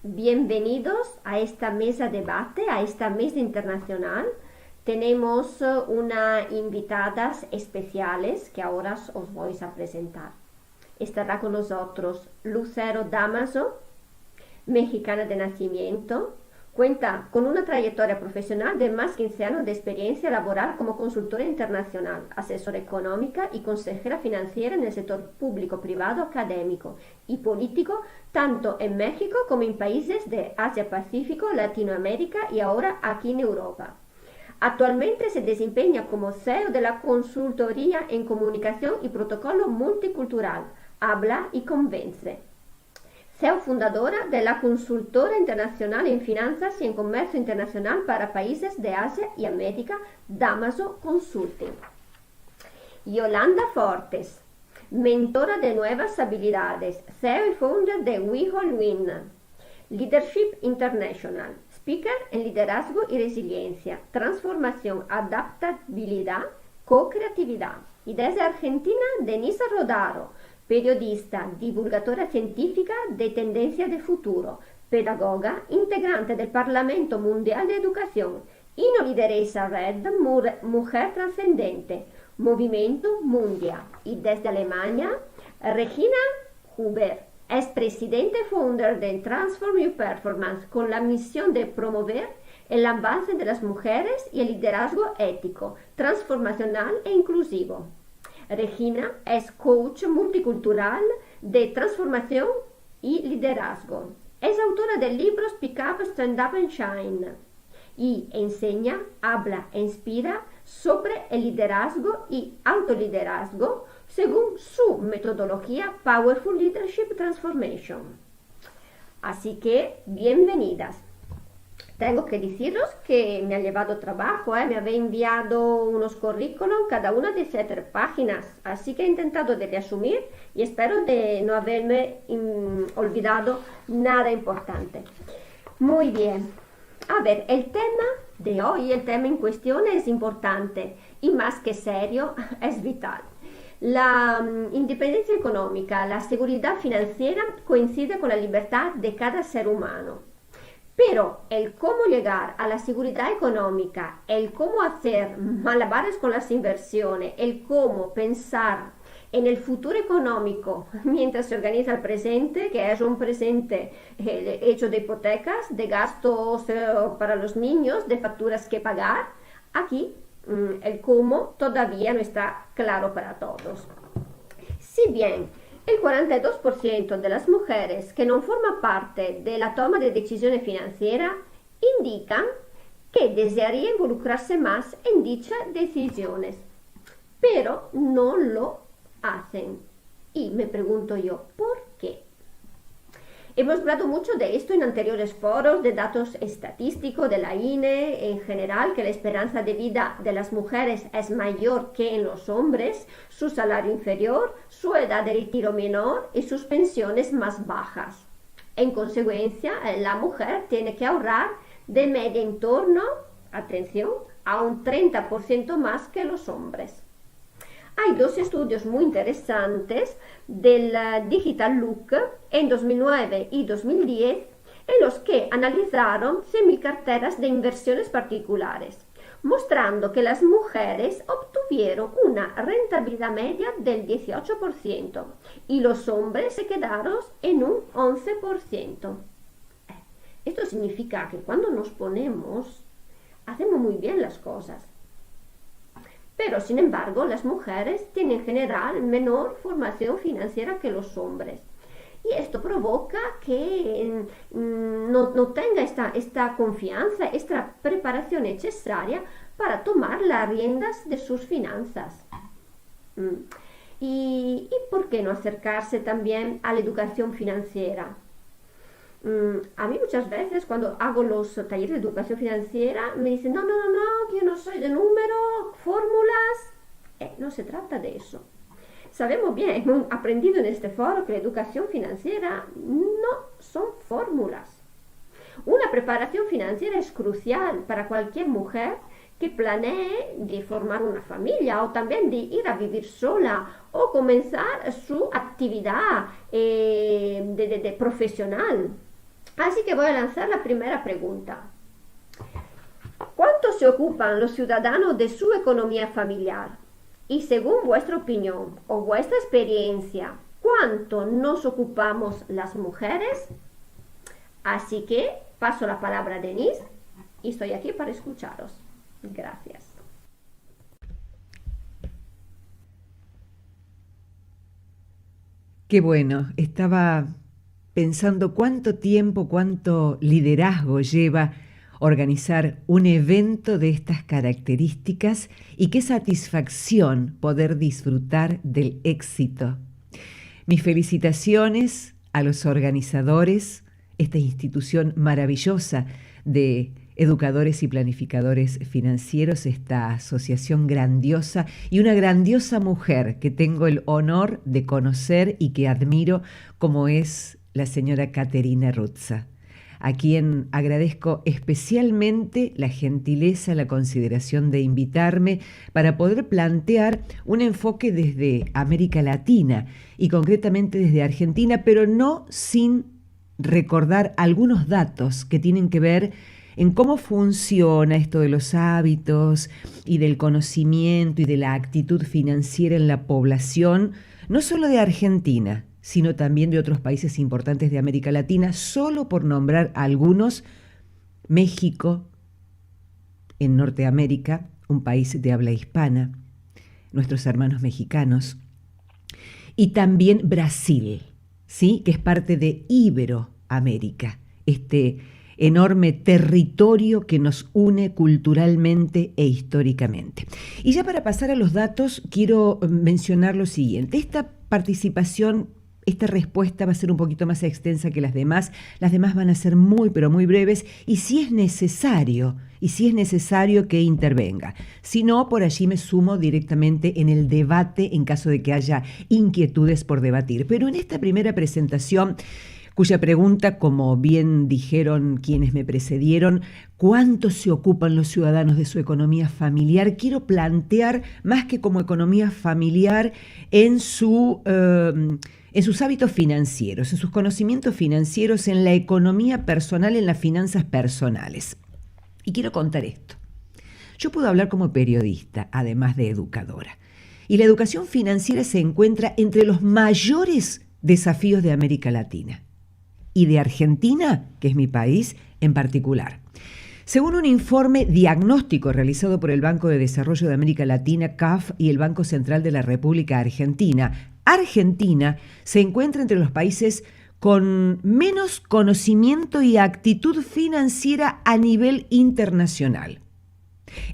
Bienvenidos a esta mesa de debate, a esta mesa internacional. Tenemos unas invitadas especiales que ahora os voy a presentar. Estará con nosotros Lucero Damaso, mexicana de nacimiento. Cuenta con una trayectoria profesional de más de 15 años de experiencia laboral como consultora internacional, asesora económica y consejera financiera en el sector público, privado, académico y político, tanto en México como en países de Asia-Pacífico, Latinoamérica y ahora aquí en Europa. Actualmente se desempeña como CEO de la consultoría en comunicación y protocolo multicultural, Habla y Convence. CEO fundadora de la consultora internacional en finanzas y en comercio internacional para países de Asia y América, Damaso Consulting. Yolanda Fortes, mentora de nuevas habilidades, CEO y founder de WeHoldWin, Leadership International, speaker en liderazgo y resiliencia, transformación, adaptabilidad, co-creatividad. Y desde Argentina, Denisa Rodaro, periodista, divulgadora científica de Tendencia de Futuro, pedagoga, integrante del Parlamento Mundial de Educación y no lideresa Red Mujer Trascendente, Movimiento Mundial. Y desde Alemania, Regina Huber, es presidente y founder de Transform Your Performance con la misión de promover el avance de las mujeres y el liderazgo ético, transformacional e inclusivo. Regina es coach multicultural de transformación y liderazgo. Es autora del libro Speak Up, Stand Up and Shine y enseña, habla e inspira sobre el liderazgo y autoliderazgo según su metodología Powerful Leadership Transformation. Así que, bienvenidas. Tengo que deciros que me ha llevado trabajo, me había enviado unos currículum, cada una de 7 páginas, así que he intentado de resumir y espero de no haberme olvidado nada importante. Muy bien, a ver, el tema de hoy, el tema en cuestión es importante y más que serio, es vital. La independencia económica, la seguridad financiera coincide con la libertad de cada ser humano. Pero el cómo llegar a la seguridad económica, el cómo hacer malabares con las inversiones, el cómo pensar en el futuro económico mientras se organiza el presente, que es un presente hecho de hipotecas, de gastos para los niños, de facturas que pagar, aquí el cómo todavía no está claro para todos. Si bien el 42% de las mujeres que no forman parte de la toma de decisiones financieras indican que desearía involucrarse más en dichas decisiones, pero no lo hacen. Y me pregunto yo, ¿por qué? Hemos hablado mucho de esto en anteriores foros de datos estadísticos de la INE en general, que la esperanza de vida de las mujeres es mayor que en los hombres, su salario inferior, su edad de retiro menor y sus pensiones más bajas. En consecuencia, la mujer tiene que ahorrar de media en torno, atención, a un 30% más que los hombres. Hay 2 estudios muy interesantes del Digital Look en 2009 y 2010 en los que analizaron 100.000 carteras de inversiones particulares, mostrando que las mujeres obtuvieron una rentabilidad media del 18% y los hombres se quedaron en un 11%. Esto significa que cuando nos ponemos, hacemos muy bien las cosas. Pero, sin embargo, las mujeres tienen en general menor formación financiera que los hombres. Y esto provoca que no tenga esta confianza, esta preparación necesaria para tomar las riendas de sus finanzas. ¿Y por qué no acercarse también a la educación financiera? A mí muchas veces cuando hago los talleres de educación financiera me dicen no, yo no soy de número, fórmulas. No se trata de eso. Sabemos bien, hemos aprendido en este foro que la educación financiera no son fórmulas. Una preparación financiera es crucial para cualquier mujer que planee de formar una familia o también de ir a vivir sola o comenzar su actividad de profesional. Así que voy a lanzar la primera pregunta. ¿Cuánto se ocupan los ciudadanos de su economía familiar? Y según vuestra opinión o vuestra experiencia, ¿cuánto nos ocupamos las mujeres? Así que paso la palabra a Denise y estoy aquí para escucharos. Gracias. Qué bueno, estaba pensando cuánto tiempo, cuánto liderazgo lleva organizar un evento de estas características y qué satisfacción poder disfrutar del éxito. Mis felicitaciones a los organizadores, esta institución maravillosa de educadores y planificadores financieros, esta asociación grandiosa y una grandiosa mujer que tengo el honor de conocer y que admiro, como es la señora Caterina Ruzza, a quien agradezco especialmente la gentileza, la consideración de invitarme para poder plantear un enfoque desde América Latina y concretamente desde Argentina, pero no sin recordar algunos datos que tienen que ver en cómo funciona esto de los hábitos y del conocimiento y de la actitud financiera en la población, no solo de Argentina, sino también de otros países importantes de América Latina, solo por nombrar algunos: México, en Norteamérica, un país de habla hispana, nuestros hermanos mexicanos, y también Brasil, ¿sí?, que es parte de Iberoamérica, este enorme territorio que nos une culturalmente e históricamente. Y ya para pasar a los datos, quiero mencionar lo siguiente. Esta participación, esta respuesta va a ser un poquito más extensa que las demás. Las demás van a ser muy, pero muy breves, y si es necesario que intervenga. Si no, por allí me sumo directamente en el debate en caso de que haya inquietudes por debatir. Pero en esta primera presentación, cuya pregunta, como bien dijeron quienes me precedieron, ¿cuánto se ocupan los ciudadanos de su economía familiar?, quiero plantear más que como economía familiar en sus hábitos financieros, en sus conocimientos financieros, en la economía personal, en las finanzas personales. Y quiero contar esto. Yo puedo hablar como periodista, además de educadora. Y la educación financiera se encuentra entre los mayores desafíos de América Latina y de Argentina, que es mi país, en particular. Según un informe diagnóstico realizado por el Banco de Desarrollo de América Latina, CAF, y el Banco Central de la República Argentina, Argentina se encuentra entre los países con menos conocimiento y actitud financiera a nivel internacional.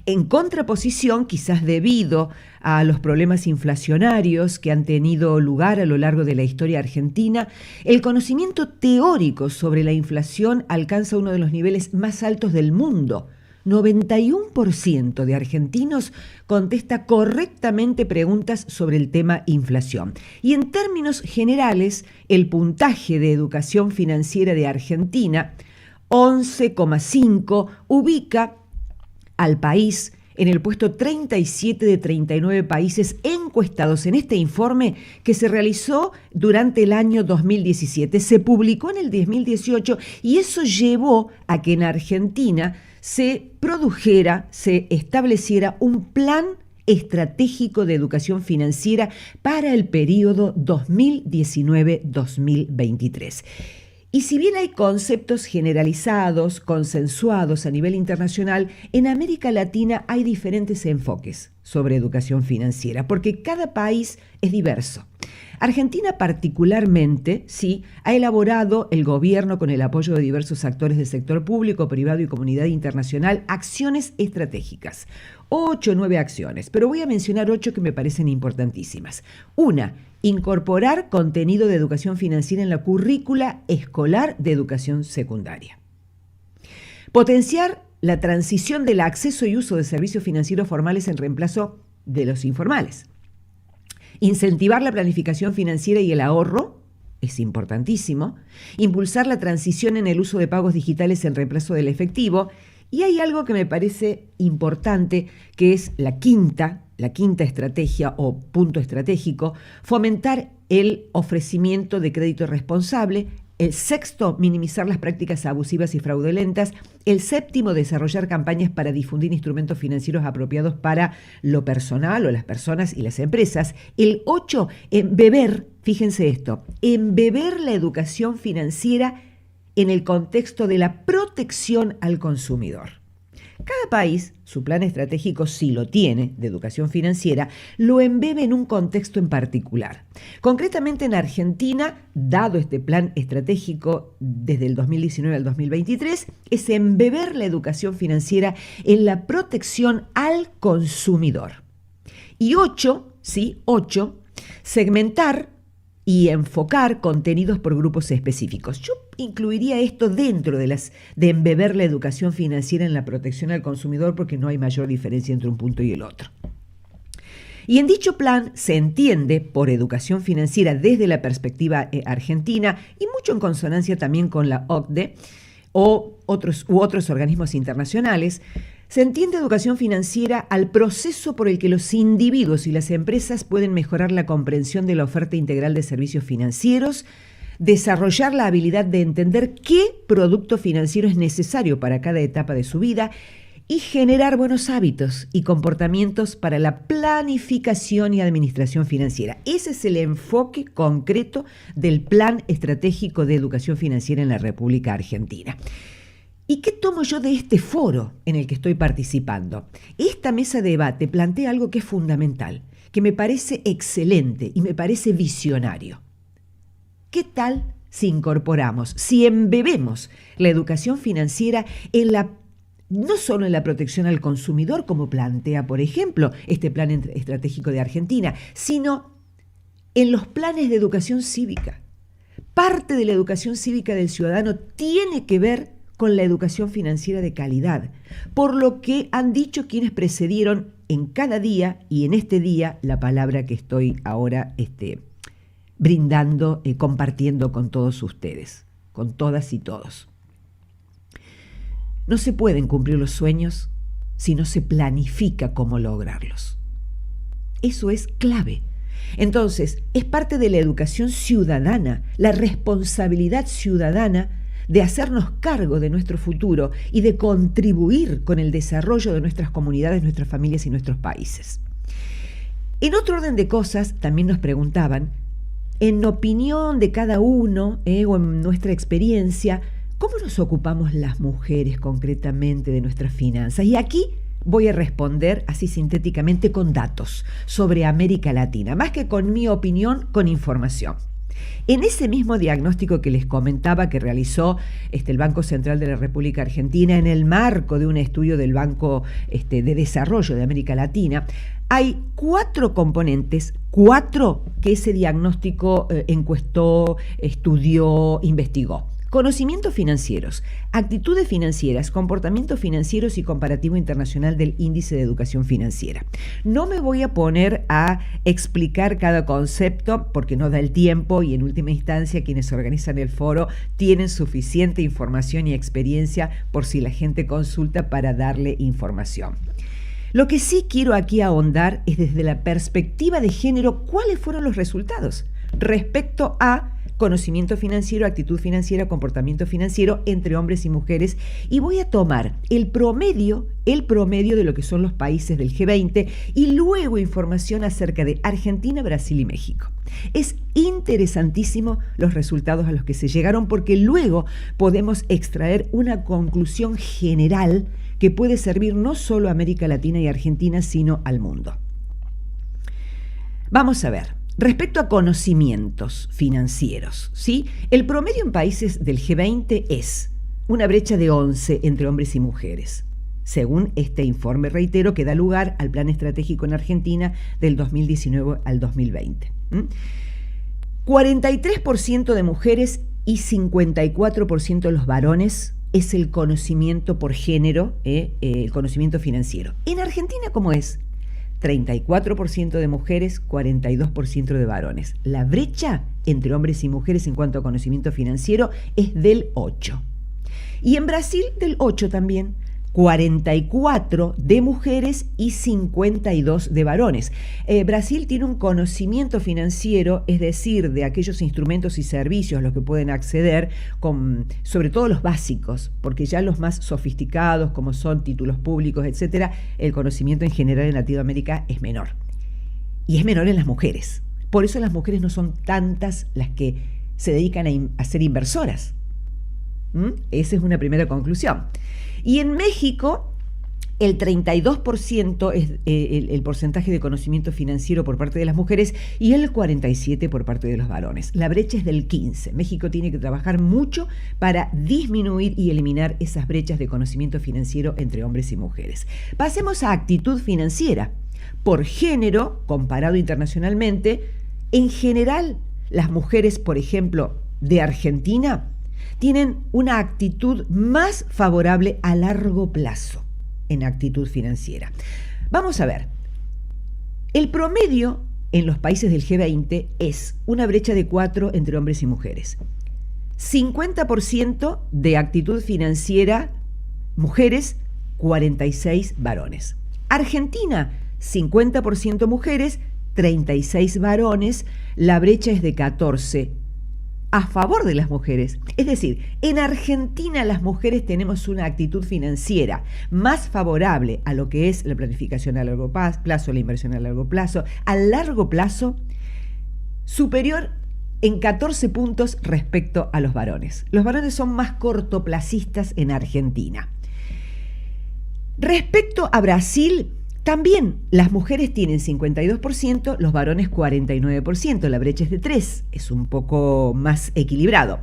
En contraposición, quizás debido a los problemas inflacionarios que han tenido lugar a lo largo de la historia argentina, el conocimiento teórico sobre la inflación alcanza uno de los niveles más altos del mundo. 91% de argentinos contesta correctamente preguntas sobre el tema inflación. Y en términos generales, el puntaje de educación financiera de Argentina, 11,5, ubica al país en el puesto 37 de 39 países encuestados en este informe que se realizó durante el año 2017. Se publicó en el 2018 y eso llevó a que en Argentina se estableciera un plan estratégico de educación financiera para el periodo 2019-2023. Y si bien hay conceptos generalizados, consensuados a nivel internacional, en América Latina hay diferentes enfoques sobre educación financiera, porque cada país es diverso. Argentina particularmente, sí, ha elaborado el gobierno con el apoyo de diversos actores del sector público, privado y comunidad internacional, acciones estratégicas. 8 o 9 acciones, pero voy a mencionar 8 que me parecen importantísimas. Una, incorporar contenido de educación financiera en la currícula escolar de educación secundaria. Potenciar la transición del acceso y uso de servicios financieros formales en reemplazo de los informales. Incentivar la planificación financiera y el ahorro, es importantísimo. Impulsar la transición en el uso de pagos digitales en reemplazo del efectivo. Y hay algo que me parece importante, que es la quinta estrategia o punto estratégico: fomentar el ofrecimiento de crédito responsable El sexto, minimizar las prácticas abusivas y fraudulentas. El séptimo, desarrollar campañas para difundir instrumentos financieros apropiados para lo personal o las personas y las empresas. El 8, embeber, fíjense esto, embeber la educación financiera en el contexto de la protección al consumidor. Cada país, su plan estratégico, si lo tiene, de educación financiera, lo embebe en un contexto en particular. Concretamente en Argentina, dado este plan estratégico desde el 2019 al 2023, es embeber la educación financiera en la protección al consumidor. Y 8, segmentar y enfocar contenidos por grupos específicos. Yo incluiría esto dentro de embeber la educación financiera en la protección al consumidor porque no hay mayor diferencia entre un punto y el otro. Y en dicho plan se entiende por educación financiera desde la perspectiva argentina y mucho en consonancia también con la OCDE u otros organismos internacionales. Se entiende educación financiera al proceso por el que los individuos y las empresas pueden mejorar la comprensión de la oferta integral de servicios financieros, desarrollar la habilidad de entender qué producto financiero es necesario para cada etapa de su vida y generar buenos hábitos y comportamientos para la planificación y administración financiera. Ese es el enfoque concreto del Plan Estratégico de Educación Financiera en la República Argentina. ¿Y qué tomo yo de este foro en el que estoy participando? Esta mesa de debate plantea algo que es fundamental, que me parece excelente y me parece visionario. ¿Qué tal si incorporamos, si embebemos la educación financiera no solo en la protección al consumidor, como plantea, por ejemplo, este plan estratégico de Argentina, sino en los planes de educación cívica? Parte de la educación cívica del ciudadano tiene que ver con la educación financiera de calidad, por lo que han dicho quienes precedieron en cada día y en este día la palabra que estoy ahora brindando, compartiendo con todos ustedes, con todas y todos. No se pueden cumplir los sueños si no se planifica cómo lograrlos. Eso es clave. Entonces, es parte de la educación ciudadana, la responsabilidad ciudadana de hacernos cargo de nuestro futuro y de contribuir con el desarrollo de nuestras comunidades, nuestras familias y nuestros países. En otro orden de cosas, también nos preguntaban, en opinión de cada uno o en nuestra experiencia, ¿cómo nos ocupamos las mujeres concretamente de nuestras finanzas? Y aquí voy a responder así sintéticamente con datos sobre América Latina, más que con mi opinión, con información. En ese mismo diagnóstico que les comentaba que realizó el Banco Central de la República Argentina en el marco de un estudio del Banco de Desarrollo de América Latina, hay 4 componentes, 4 que ese diagnóstico encuestó, estudió, investigó. Conocimientos financieros, actitudes financieras, comportamientos financieros y comparativo internacional del índice de educación financiera. No me voy a poner a explicar cada concepto porque no da el tiempo y en última instancia quienes organizan el foro tienen suficiente información y experiencia por si la gente consulta para darle información. Lo que sí quiero aquí ahondar es desde la perspectiva de género cuáles fueron los resultados respecto a conocimiento financiero, actitud financiera, comportamiento financiero entre hombres y mujeres, y voy a tomar el promedio de lo que son los países del G20 y luego información acerca de Argentina, Brasil y México. Es interesantísimo los resultados a los que se llegaron porque luego podemos extraer una conclusión general que puede servir no solo a América Latina y Argentina, sino al mundo. Vamos a ver. Respecto a conocimientos financieros, ¿sí? El promedio en países del G20 es una brecha de 11 entre hombres y mujeres, según este informe, reitero, que da lugar al Plan Estratégico en Argentina del 2019 al 2020. 43% de mujeres y 54% de los varones es el conocimiento por género, el conocimiento financiero. En Argentina, ¿cómo es? 34% de mujeres, 42% de varones. La brecha entre hombres y mujeres en cuanto a conocimiento financiero es del 8%. Y en Brasil del 8% también, 44 de mujeres y 52 de varones. Brasil tiene un conocimiento financiero, es decir, de aquellos instrumentos y servicios a los que pueden acceder, sobre todo los básicos, porque ya los más sofisticados, como son títulos públicos, etcétera, el conocimiento en general en Latinoamérica es menor. Y es menor en las mujeres. Por eso las mujeres no son tantas las que se dedican a ser inversoras. Esa es una primera conclusión. Y en México, el 32% es el porcentaje de conocimiento financiero por parte de las mujeres y el 47% por parte de los varones. La brecha es del 15%. México tiene que trabajar mucho para disminuir y eliminar esas brechas de conocimiento financiero entre hombres y mujeres. Pasemos a actitud financiera. Por género, comparado internacionalmente, en general, las mujeres, por ejemplo, de Argentina, tienen una actitud más favorable a largo plazo en actitud financiera. Vamos a ver, el promedio en los países del G20 es una brecha de 4 entre hombres y mujeres. 50% de actitud financiera mujeres, 46 varones. Argentina, 50% mujeres, 36 varones, la brecha es de 14 a favor de las mujeres. Es decir, en Argentina las mujeres tenemos una actitud financiera más favorable a lo que es la planificación a largo plazo, la inversión a largo plazo, superior en 14 puntos respecto a los varones. Los varones son más cortoplacistas en Argentina. Respecto a Brasil, también las mujeres tienen 52%, los varones 49%, la brecha es de 3, es un poco más equilibrado.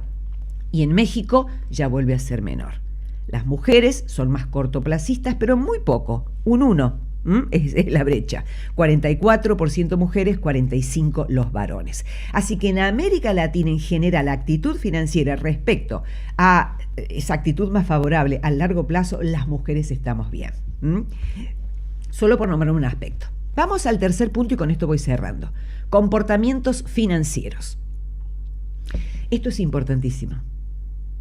Y en México ya vuelve a ser menor. Las mujeres son más cortoplacistas, pero muy poco, un 1, es la brecha. 44% mujeres, 45% los varones. Así que en América Latina en general la actitud financiera respecto a esa actitud más favorable a largo plazo, las mujeres estamos bien. Solo por nombrar un aspecto. Vamos al tercer punto y con esto voy cerrando. Comportamientos financieros. Esto es importantísimo.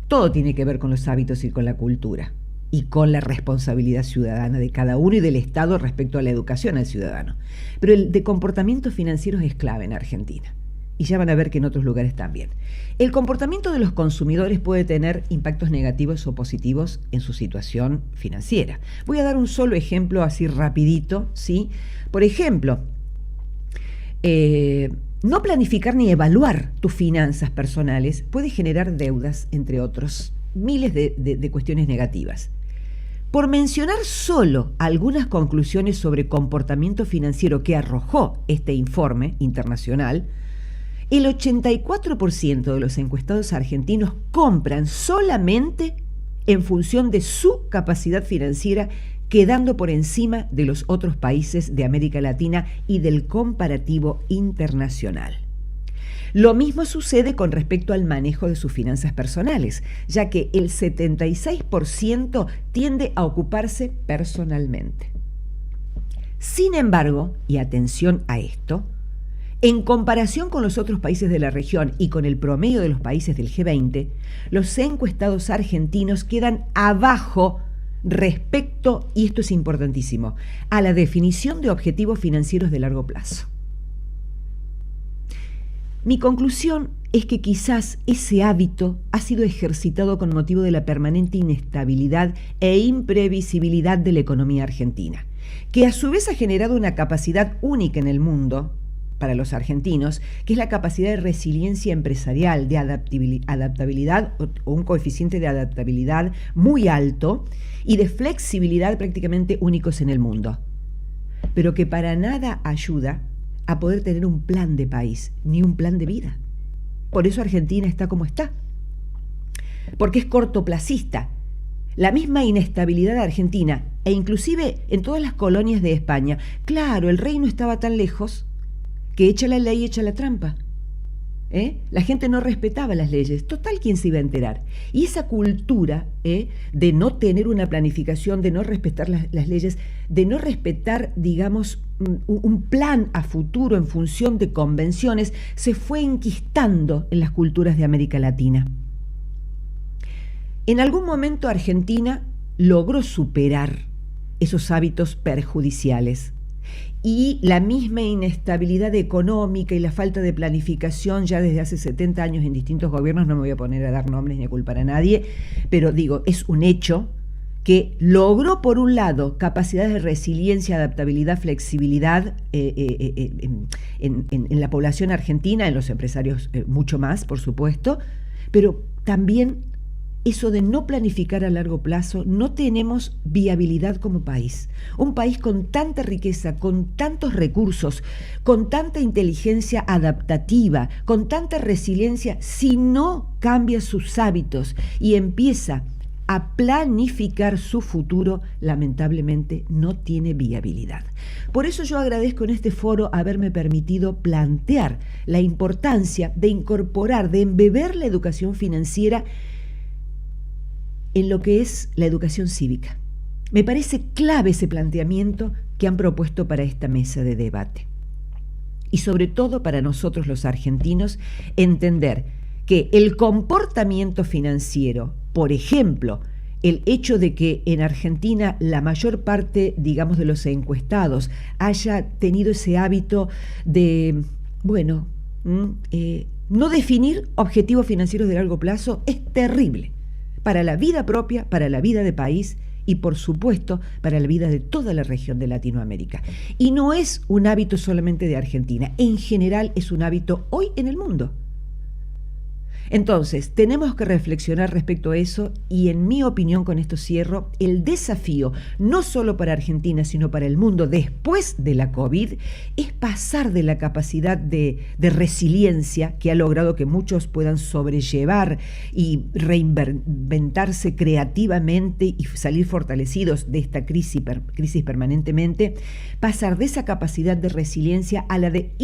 Todo tiene que ver con los hábitos y con la cultura y con la responsabilidad ciudadana de cada uno y del Estado respecto a la educación al ciudadano. Pero el de comportamientos financieros es clave en Argentina. Y ya van a ver que en otros lugares también. El comportamiento de los consumidores puede tener impactos negativos o positivos en su situación financiera. Voy a dar un solo ejemplo así rapidito, ¿sí? Por ejemplo, no planificar ni evaluar tus finanzas personales puede generar deudas, entre otros, miles de cuestiones negativas. Por mencionar solo algunas conclusiones sobre comportamiento financiero que arrojó este informe internacional, el 84% de los encuestados argentinos compran solamente en función de su capacidad financiera, quedando por encima de los otros países de América Latina y del comparativo internacional. Lo mismo sucede con respecto al manejo de sus finanzas personales, ya que el 76% tiende a ocuparse personalmente. Sin embargo, y atención a esto, en comparación con los otros países de la región y con el promedio de los países del G20, los encuestados argentinos quedan abajo respecto, y esto es importantísimo, a la definición de objetivos financieros de largo plazo. Mi conclusión es que quizás ese hábito ha sido ejercitado con motivo de la permanente inestabilidad e imprevisibilidad de la economía argentina, que a su vez ha generado una capacidad única en el mundo para los argentinos, que es la capacidad de resiliencia empresarial, de adaptabilidad o un coeficiente de adaptabilidad muy alto y de flexibilidad prácticamente únicos en el mundo, pero que para nada ayuda a poder tener un plan de país, ni un plan de vida. Por eso Argentina está como está, porque es cortoplacista. La misma inestabilidad de Argentina, e inclusive en todas las colonias de España, claro, el reino estaba tan lejos que echa la ley, echa la trampa. La gente no respetaba las leyes. Total, ¿quién se iba a enterar? Y esa cultura de no tener una planificación, de no respetar las leyes, de no respetar, digamos, un plan a futuro en función de convenciones, se fue enquistando en las culturas de América Latina. En algún momento Argentina logró superar esos hábitos perjudiciales. Y la misma inestabilidad económica y la falta de planificación ya desde hace 70 años en distintos gobiernos, no me voy a poner a dar nombres ni a culpar a nadie, pero digo, es un hecho que logró, por un lado, capacidades de resiliencia, adaptabilidad, flexibilidad en la población argentina, en los empresarios mucho más, por supuesto, pero también eso de no planificar a largo plazo, no tenemos viabilidad como país. Un país con tanta riqueza, con tantos recursos, con tanta inteligencia adaptativa, con tanta resiliencia, si no cambia sus hábitos y empieza a planificar su futuro, lamentablemente no tiene viabilidad. Por eso yo agradezco en este foro haberme permitido plantear la importancia de incorporar, de embeber la educación financiera en lo que es la educación cívica. Me parece clave ese planteamiento que han propuesto para esta mesa de debate. Y sobre todo para nosotros los argentinos, entender que el comportamiento financiero, por ejemplo, el hecho de que en Argentina la mayor parte, digamos, de los encuestados haya tenido ese hábito de, no definir objetivos financieros de largo plazo, es terrible para la vida propia, para la vida de país y, por supuesto, para la vida de toda la región de Latinoamérica. Y no es un hábito solamente de Argentina, en general es un hábito hoy en el mundo. Entonces, tenemos que reflexionar respecto a eso y, en mi opinión, con esto cierro, el desafío, no solo para Argentina, sino para el mundo después de la COVID, es pasar de la capacidad de resiliencia que ha logrado que muchos puedan sobrellevar y reinventarse creativamente y salir fortalecidos de esta crisis permanentemente, pasar de esa capacidad de resiliencia a la de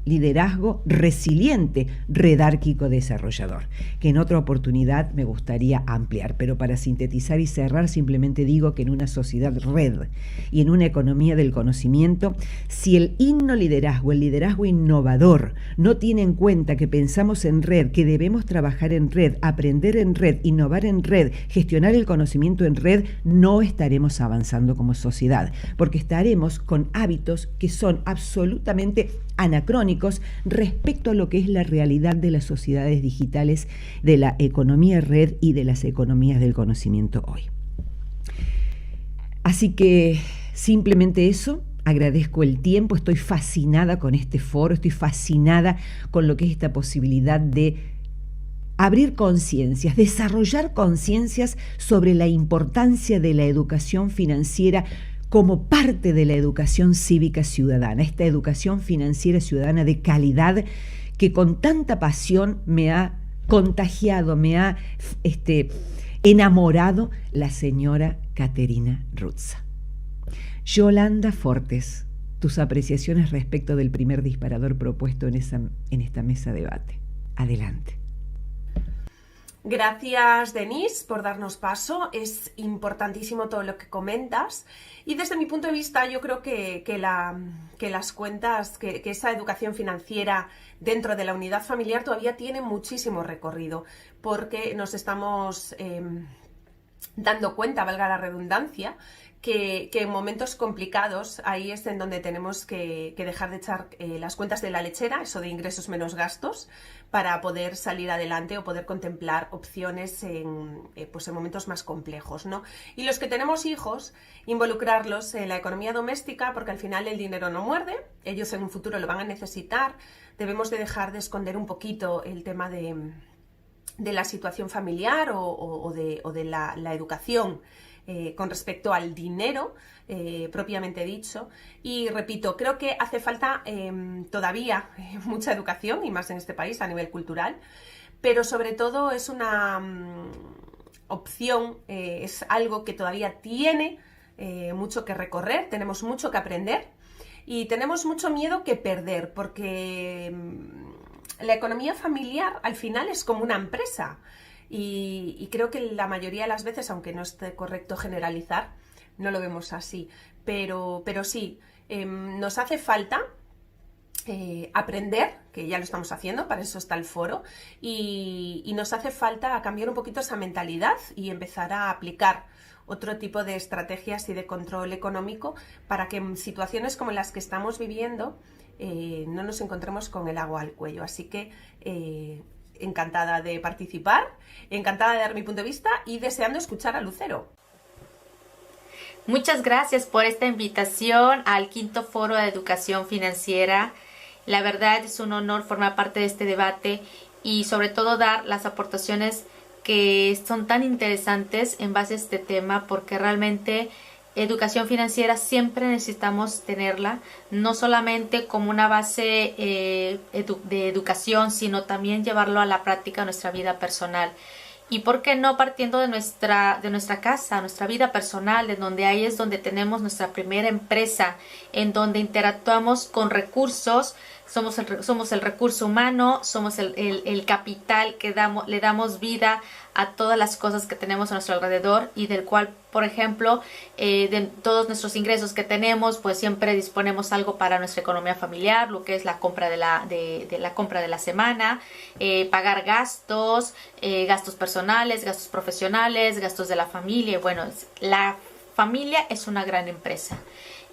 liderazgo resiliente, redárquico desarrollador, que en otra oportunidad me gustaría ampliar. Pero para sintetizar y cerrar, simplemente digo que en una sociedad red y en una economía del conocimiento, si el liderazgo, el liderazgo innovador, no tiene en cuenta que pensamos en red, que debemos trabajar en red, aprender en red, innovar en red, gestionar el conocimiento en red, no estaremos avanzando como sociedad, porque estaremos con hábitos que son absolutamente anacrónicos respecto a lo que es la realidad de las sociedades digitales, de la economía red y de las economías del conocimiento hoy. Así que simplemente eso, agradezco el tiempo, estoy fascinada con este foro, estoy fascinada con lo que es esta posibilidad de abrir conciencias, desarrollar conciencias sobre la importancia de la educación financiera como parte de la educación cívica ciudadana, esta educación financiera ciudadana de calidad que con tanta pasión me ha contagiado, me ha enamorado la señora Caterina Ruzza. Yolanda Fortes, tus apreciaciones respecto del primer disparador propuesto en esta mesa de debate. Adelante. Gracias, Denise, por darnos paso. Es importantísimo todo lo que comentas. Y desde mi punto de vista, yo creo que las cuentas, que esa educación financiera dentro de la unidad familiar todavía tiene muchísimo recorrido, porque nos estamos dando cuenta, valga la redundancia, que en momentos complicados ahí es en donde tenemos que dejar de echar las cuentas de la lechera, eso de ingresos menos gastos, para poder salir adelante o poder contemplar opciones en momentos más complejos, ¿no? Y los que tenemos hijos, involucrarlos en la economía doméstica, porque al final el dinero no muerde, ellos en un futuro lo van a necesitar. Debemos de dejar de esconder un poquito el tema de la situación familiar o de la educación con respecto al dinero propiamente dicho. Y repito, creo que hace falta todavía mucha educación, y más en este país a nivel cultural, pero sobre todo es una opción, es algo que todavía tiene mucho que recorrer, tenemos mucho que aprender y tenemos mucho miedo que perder, porque la economía familiar al final es como una empresa. Y creo que la mayoría de las veces, aunque no esté correcto generalizar, no lo vemos así. Pero sí, nos hace falta aprender, que ya lo estamos haciendo, para eso está el foro, y nos hace falta cambiar un poquito esa mentalidad y empezar a aplicar otro tipo de estrategias y de control económico para que en situaciones como las que estamos viviendo no nos encontremos con el agua al cuello. Así que encantada de participar, encantada de dar mi punto de vista y deseando escuchar a Lucero. Muchas gracias por esta invitación al quinto foro de educación financiera. La verdad es un honor formar parte de este debate y sobre todo dar las aportaciones que son tan interesantes en base a este tema, porque realmente educación financiera siempre necesitamos tenerla, no solamente como una base de educación, sino también llevarlo a la práctica en nuestra vida personal. Y por qué no partiendo de nuestra casa, nuestra vida personal, de donde ahí es donde tenemos nuestra primera empresa, en donde interactuamos con recursos, somos el recurso humano, somos el capital que le damos vida a todas las cosas que tenemos a nuestro alrededor y del cual, por ejemplo, de todos nuestros ingresos que tenemos, pues siempre disponemos algo para nuestra economía familiar, lo que es la compra de la compra de la semana, pagar gastos, gastos personales, gastos profesionales, gastos de la familia. Bueno, la familia es una gran empresa.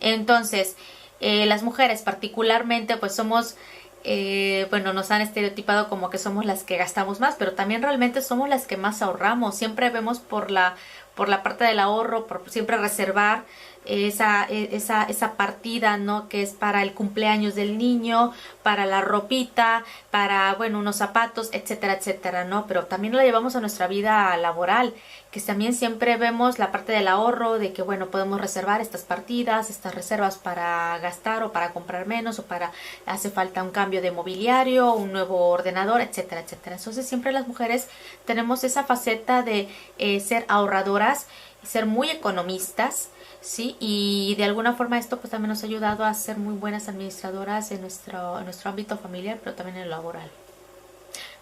Entonces, las mujeres particularmente, pues somos nos han estereotipado como que somos las que gastamos más, pero también realmente somos las que más ahorramos. Siempre vemos por la parte del ahorro, por siempre reservar esa partida, ¿no? Que es para el cumpleaños del niño, para la ropita, para, unos zapatos, etcétera, etcétera, ¿no? Pero también la llevamos a nuestra vida laboral, que también siempre vemos la parte del ahorro, de que, podemos reservar estas partidas, estas reservas para gastar o para comprar menos o para hace falta un cambio de mobiliario, un nuevo ordenador, etcétera, etcétera. Entonces siempre las mujeres tenemos esa faceta de ser ahorradoras, ser muy economistas, ¿sí? Y de alguna forma esto pues también nos ha ayudado a ser muy buenas administradoras en nuestro ámbito familiar, pero también en el laboral.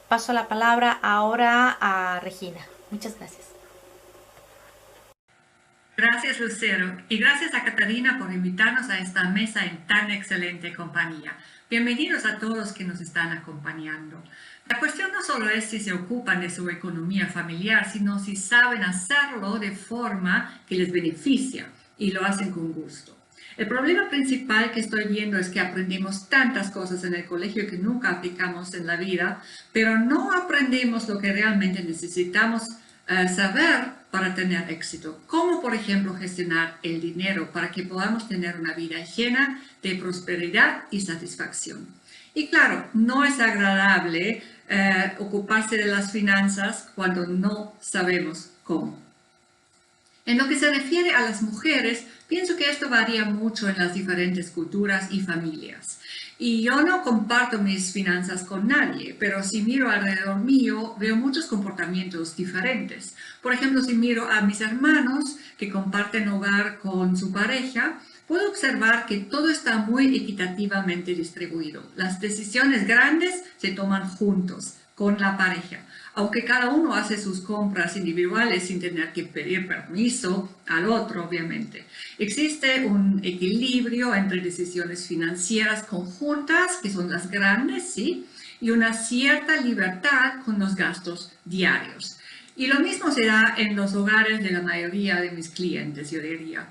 Paso la palabra ahora a Regina. Muchas gracias. Gracias, Lucero, y gracias a Catarina por invitarnos a esta mesa en tan excelente compañía. Bienvenidos a todos que nos están acompañando. La cuestión no solo es si se ocupan de su economía familiar, sino si saben hacerlo de forma que les beneficia y lo hacen con gusto. El problema principal que estoy viendo es que aprendemos tantas cosas en el colegio que nunca aplicamos en la vida, pero no aprendemos lo que realmente necesitamos saber para tener éxito, como por ejemplo gestionar el dinero para que podamos tener una vida llena de prosperidad y satisfacción. Y claro, no es agradable ocuparse de las finanzas cuando no sabemos cómo. En lo que se refiere a las mujeres, pienso que esto varía mucho en las diferentes culturas y familias. Y yo no comparto mis finanzas con nadie, pero si miro alrededor mío, veo muchos comportamientos diferentes. Por ejemplo, si miro a mis hermanos que comparten hogar con su pareja, puedo observar que todo está muy equitativamente distribuido. Las decisiones grandes se toman juntos, con la pareja. Aunque cada uno hace sus compras individuales sin tener que pedir permiso al otro, obviamente. Existe un equilibrio entre decisiones financieras conjuntas, que son las grandes, ¿sí? Y una cierta libertad con los gastos diarios. Y lo mismo se da en los hogares de la mayoría de mis clientes, yo diría.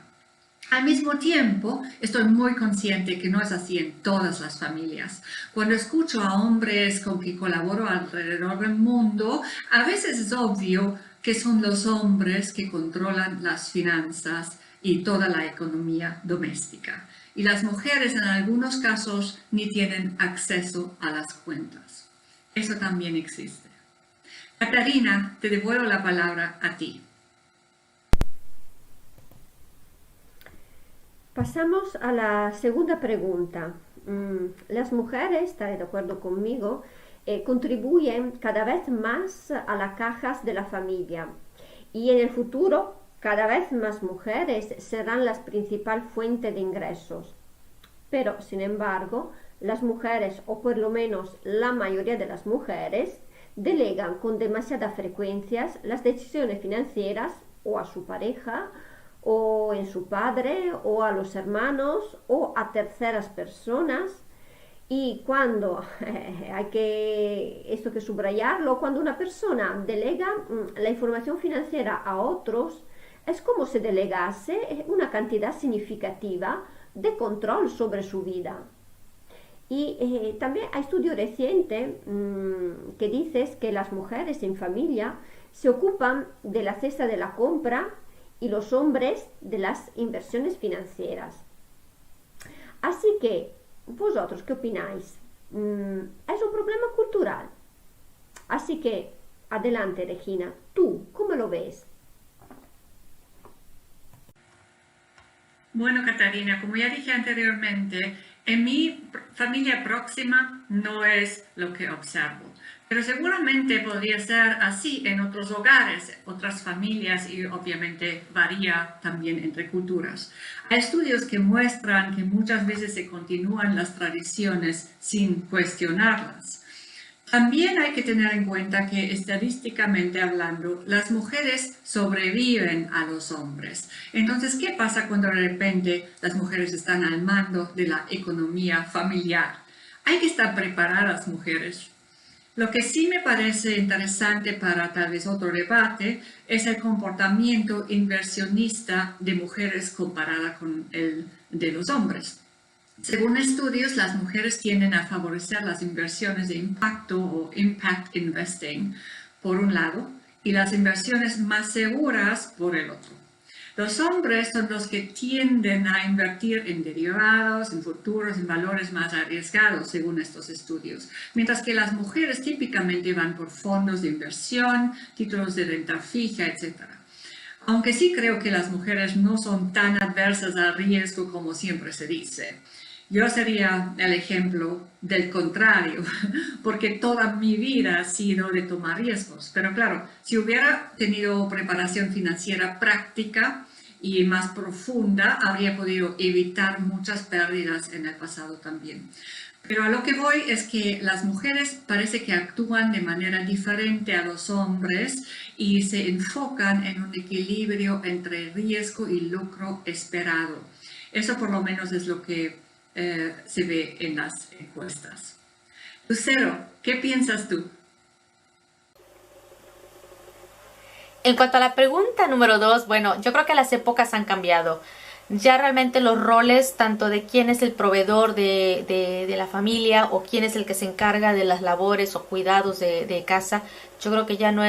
Al mismo tiempo, estoy muy consciente que no es así en todas las familias. Cuando escucho a hombres con que colaboro alrededor del mundo, a veces es obvio que son los hombres que controlan las finanzas y toda la economía doméstica. Y las mujeres en algunos casos ni tienen acceso a las cuentas. Eso también existe. Catarina, te devuelvo la palabra a ti. Pasamos a la segunda pregunta. Las mujeres, estaré de acuerdo conmigo, contribuyen cada vez más a las cajas de la familia y en el futuro cada vez más mujeres serán la principal fuente de ingresos. Pero, sin embargo, las mujeres, o por lo menos la mayoría de las mujeres, delegan con demasiada frecuencia las decisiones financieras o a su pareja, o en su padre, o a los hermanos, o a terceras personas. Y cuando esto que subrayarlo, cuando una persona delega la información financiera a otros, Es como si delegase una cantidad significativa de control sobre su vida. Y también hay estudio reciente que dice que las mujeres en familia se ocupan de la cesta de la compra y los hombres de las inversiones financieras. Así que, ¿vosotros qué opináis? Es un problema cultural. Así que, adelante, Regina, ¿tú cómo lo ves? Bueno, Catarina, como ya dije anteriormente, en mi familia próxima no es lo que observo, pero seguramente podría ser así en otros hogares, otras familias y obviamente varía también entre culturas. Hay estudios que muestran que muchas veces se continúan las tradiciones sin cuestionarlas. También hay que tener en cuenta que estadísticamente hablando, las mujeres sobreviven a los hombres. Entonces, ¿qué pasa cuando de repente las mujeres están al mando de la economía familiar? Hay que estar preparadas, mujeres. Lo que sí me parece interesante para tal vez otro debate es el comportamiento inversionista de mujeres comparada con el de los hombres. Según estudios, las mujeres tienden a favorecer las inversiones de impacto o impact investing por un lado y las inversiones más seguras por el otro. Los hombres son los que tienden a invertir en derivados, en futuros, en valores más arriesgados, según estos estudios, mientras que las mujeres típicamente van por fondos de inversión, títulos de renta fija, etc. Aunque sí creo que las mujeres no son tan adversas al riesgo como siempre se dice. Yo sería el ejemplo del contrario, porque toda mi vida ha sido de tomar riesgos. Pero claro, si hubiera tenido preparación financiera práctica y más profunda, habría podido evitar muchas pérdidas en el pasado también. Pero a lo que voy es que las mujeres parece que actúan de manera diferente a los hombres y se enfocan en un equilibrio entre riesgo y lucro esperado. Eso por lo menos es lo que se ve en las encuestas. Lucero, ¿qué piensas tú? En cuanto a la pregunta número 2, bueno, yo creo que las épocas han cambiado. Ya realmente los roles, tanto de quién es el proveedor de la familia o quién es el que se encarga de las labores o cuidados de casa, yo creo que ya no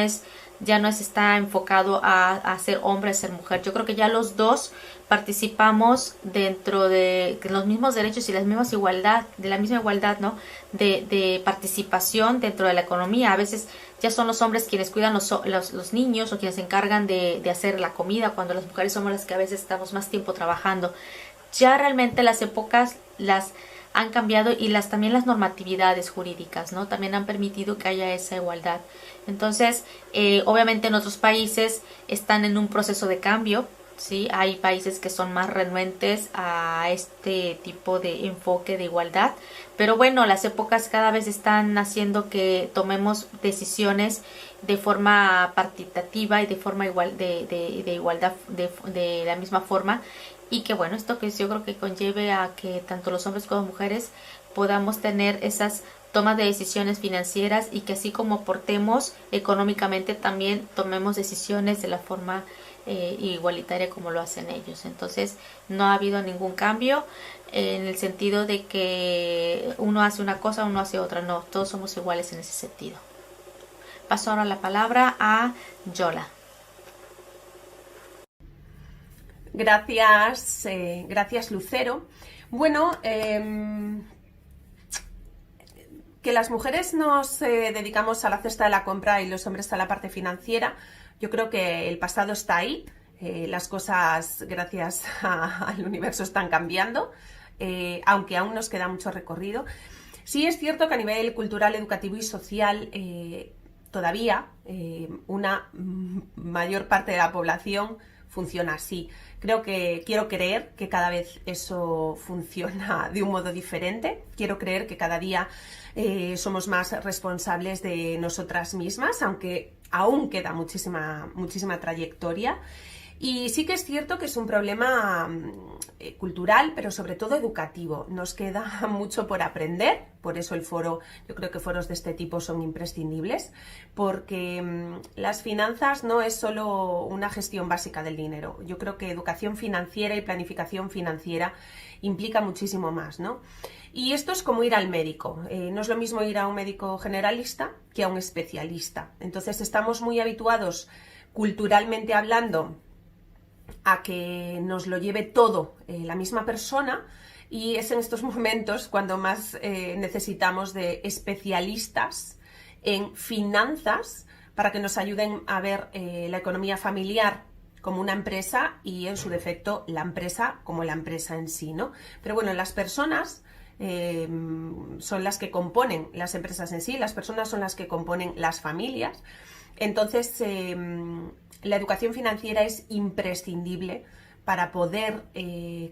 está enfocado a ser hombre, a ser mujer. Yo creo que ya los dos participamos dentro de los mismos derechos y la misma igualdad, ¿no? De participación dentro de la economía. A veces ya son los hombres quienes cuidan los niños o quienes se encargan de hacer la comida, cuando las mujeres somos las que a veces estamos más tiempo trabajando. Ya realmente las épocas las han cambiado y también las normatividades jurídicas, ¿no? También han permitido que haya esa igualdad. Entonces, obviamente en otros países están en un proceso de cambio, ¿sí? Hay países que son más renuentes a este tipo de enfoque de igualdad, pero bueno, las épocas cada vez están haciendo que tomemos decisiones de forma participativa y de forma igual, de igualdad, de la misma forma, y que bueno, esto que yo creo que conlleve a que tanto los hombres como mujeres podamos tener esas tomas de decisiones financieras y que así como aportemos económicamente también tomemos decisiones de la forma igualitaria como lo hacen ellos. Entonces no ha habido ningún cambio en el sentido de que uno hace una cosa, uno hace otra. No, todos somos iguales en ese sentido. Paso ahora la palabra a Yola. Gracias, gracias Lucero. Bueno, que las mujeres nos dedicamos a la cesta de la compra y los hombres a la parte financiera, yo creo que el pasado está ahí. Las cosas, gracias al universo, están cambiando, aunque aún nos queda mucho recorrido. Sí es cierto que a nivel cultural, educativo y social todavía una mayor parte de la población funciona así. Quiero creer que cada vez eso funciona de un modo diferente. Quiero creer que cada día somos más responsables de nosotras mismas, aunque aún queda muchísima trayectoria. Y sí que es cierto que es un problema cultural, pero sobre todo educativo. Nos queda mucho por aprender, por eso el foro, yo creo que foros de este tipo son imprescindibles, porque las finanzas no es solo una gestión básica del dinero. Yo creo que educación financiera y planificación financiera implica muchísimo más, ¿no? Y esto es como ir al médico. No es lo mismo ir a un médico generalista que a un especialista. Entonces estamos muy habituados, culturalmente hablando, a que nos lo lleve todo la misma persona, y es en estos momentos cuando más necesitamos de especialistas en finanzas para que nos ayuden a ver la economía familiar como una empresa y, en su defecto, la empresa como la empresa en sí, ¿no? Pero bueno, las personas son las que componen las empresas en sí, las personas son las que componen las familias. Entonces, la educación financiera es imprescindible para poder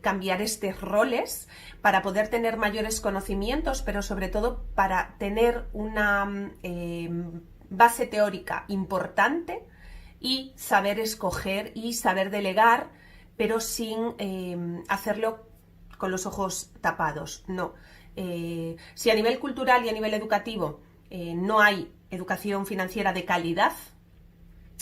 cambiar estos roles, para poder tener mayores conocimientos, pero sobre todo para tener una base teórica importante y saber escoger y saber delegar, pero sin hacerlo con los ojos tapados. No. Si a nivel cultural y a nivel educativo no hay educación financiera de calidad,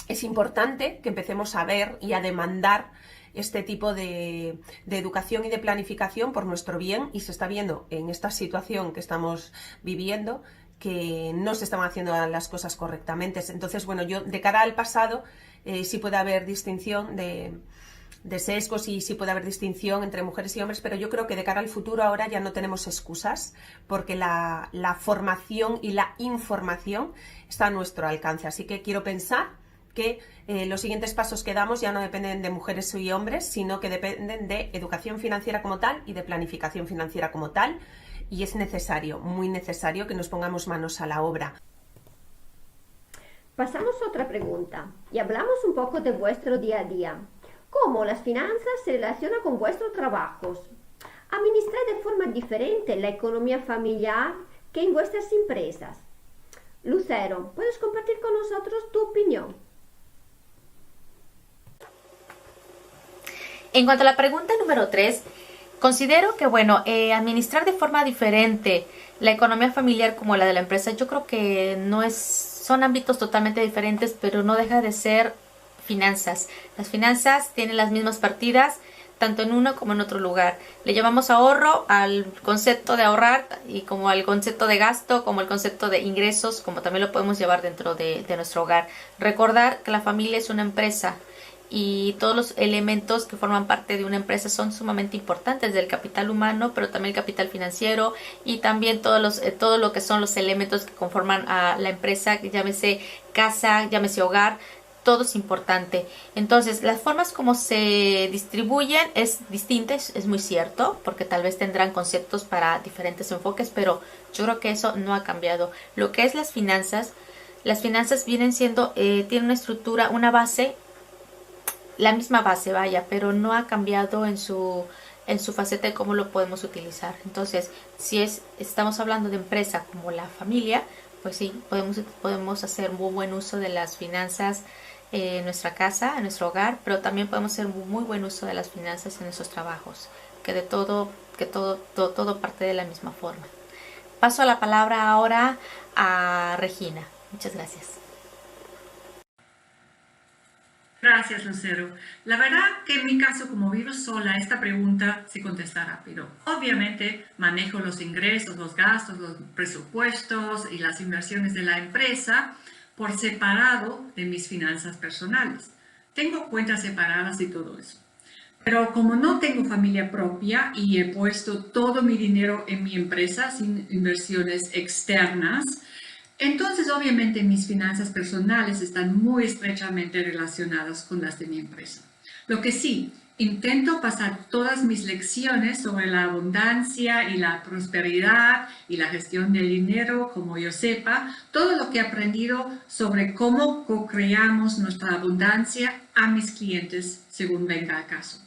es importante que empecemos a ver y a demandar este tipo de educación y de planificación por nuestro bien, y se está viendo en esta situación que estamos viviendo que no se están haciendo las cosas correctamente. Entonces, bueno, yo de cara al pasado sí puede haber distinción de sesgos y sí puede haber distinción entre mujeres y hombres, pero yo creo que de cara al futuro ahora ya no tenemos excusas, porque la formación y la información está a nuestro alcance. Así que quiero pensar que los siguientes pasos que damos ya no dependen de mujeres y hombres, sino que dependen de educación financiera como tal y de planificación financiera como tal, y es necesario, muy necesario, que nos pongamos manos a la obra. Pasamos a otra pregunta y hablamos un poco de vuestro día a día. ¿Cómo las finanzas se relacionan con vuestros trabajos? ¿Administráis de forma diferente la economía familiar que en vuestras empresas? Lucero, ¿puedes compartir con nosotros tu opinión? En cuanto a la pregunta número 3, considero que, administrar de forma diferente la economía familiar como la de la empresa, yo creo que son ámbitos totalmente diferentes, pero no deja de ser finanzas. Las finanzas tienen las mismas partidas, tanto en uno como en otro lugar. Le llamamos ahorro al concepto de ahorrar, y como al concepto de gasto, como el concepto de ingresos, como también lo podemos llevar dentro de nuestro hogar. Recordar que la familia es una empresa, y todos los elementos que forman parte de una empresa son sumamente importantes, del capital humano, pero también el capital financiero, y también todo lo que son los elementos que conforman a la empresa, llámese casa, llámese hogar. Todo es importante. Entonces, las formas como se distribuyen es distinta, es muy cierto, porque tal vez tendrán conceptos para diferentes enfoques, pero yo creo que eso no ha cambiado. Lo que es las finanzas vienen siendo, tienen una estructura, una base, la misma base, pero no ha cambiado en su faceta de cómo lo podemos utilizar. Entonces, si estamos hablando de empresa como la familia, pues sí, podemos hacer muy buen uso de las finanzas en nuestra casa, en nuestro hogar, pero también podemos hacer muy buen uso de las finanzas en nuestros trabajos, que todo parte de la misma forma. Paso la palabra ahora a Regina. Muchas gracias. Gracias, Lucero. La verdad que en mi caso, como vivo sola, esta pregunta se contesta rápido. Obviamente manejo los ingresos, los gastos, los presupuestos y las inversiones de la empresa por separado de mis finanzas personales. Tengo cuentas separadas y todo eso. Pero como no tengo familia propia y he puesto todo mi dinero en mi empresa sin inversiones externas, entonces obviamente mis finanzas personales están muy estrechamente relacionadas con las de mi empresa. Lo que sí, intento pasar todas mis lecciones sobre la abundancia y la prosperidad y la gestión del dinero, como yo sepa, todo lo que he aprendido sobre cómo co-creamos nuestra abundancia a mis clientes según venga el caso.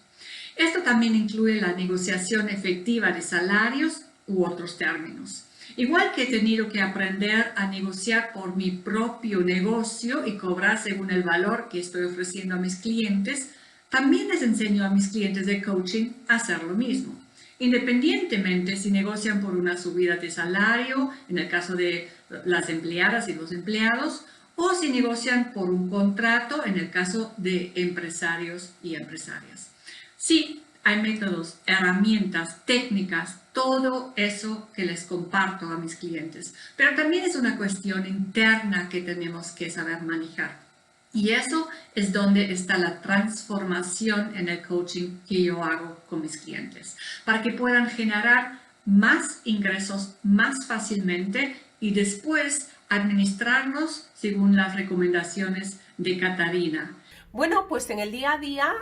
Esto también incluye la negociación efectiva de salarios u otros términos. Igual que he tenido que aprender a negociar por mi propio negocio y cobrar según el valor que estoy ofreciendo a mis clientes, También les enseño a mis clientes de coaching a hacer lo mismo, independientemente si negocian por una subida de salario, en el caso de las empleadas y los empleados, o si negocian por un contrato, en el caso de empresarios y empresarias. Sí, hay métodos, herramientas, técnicas, todo eso que les comparto a mis clientes, pero también es una cuestión interna que tenemos que saber manejar. Y eso es donde está la transformación en el coaching que yo hago con mis clientes, para que puedan generar más ingresos más fácilmente y después administrarlos según las recomendaciones de Catarina. Bueno, pues en el día a día,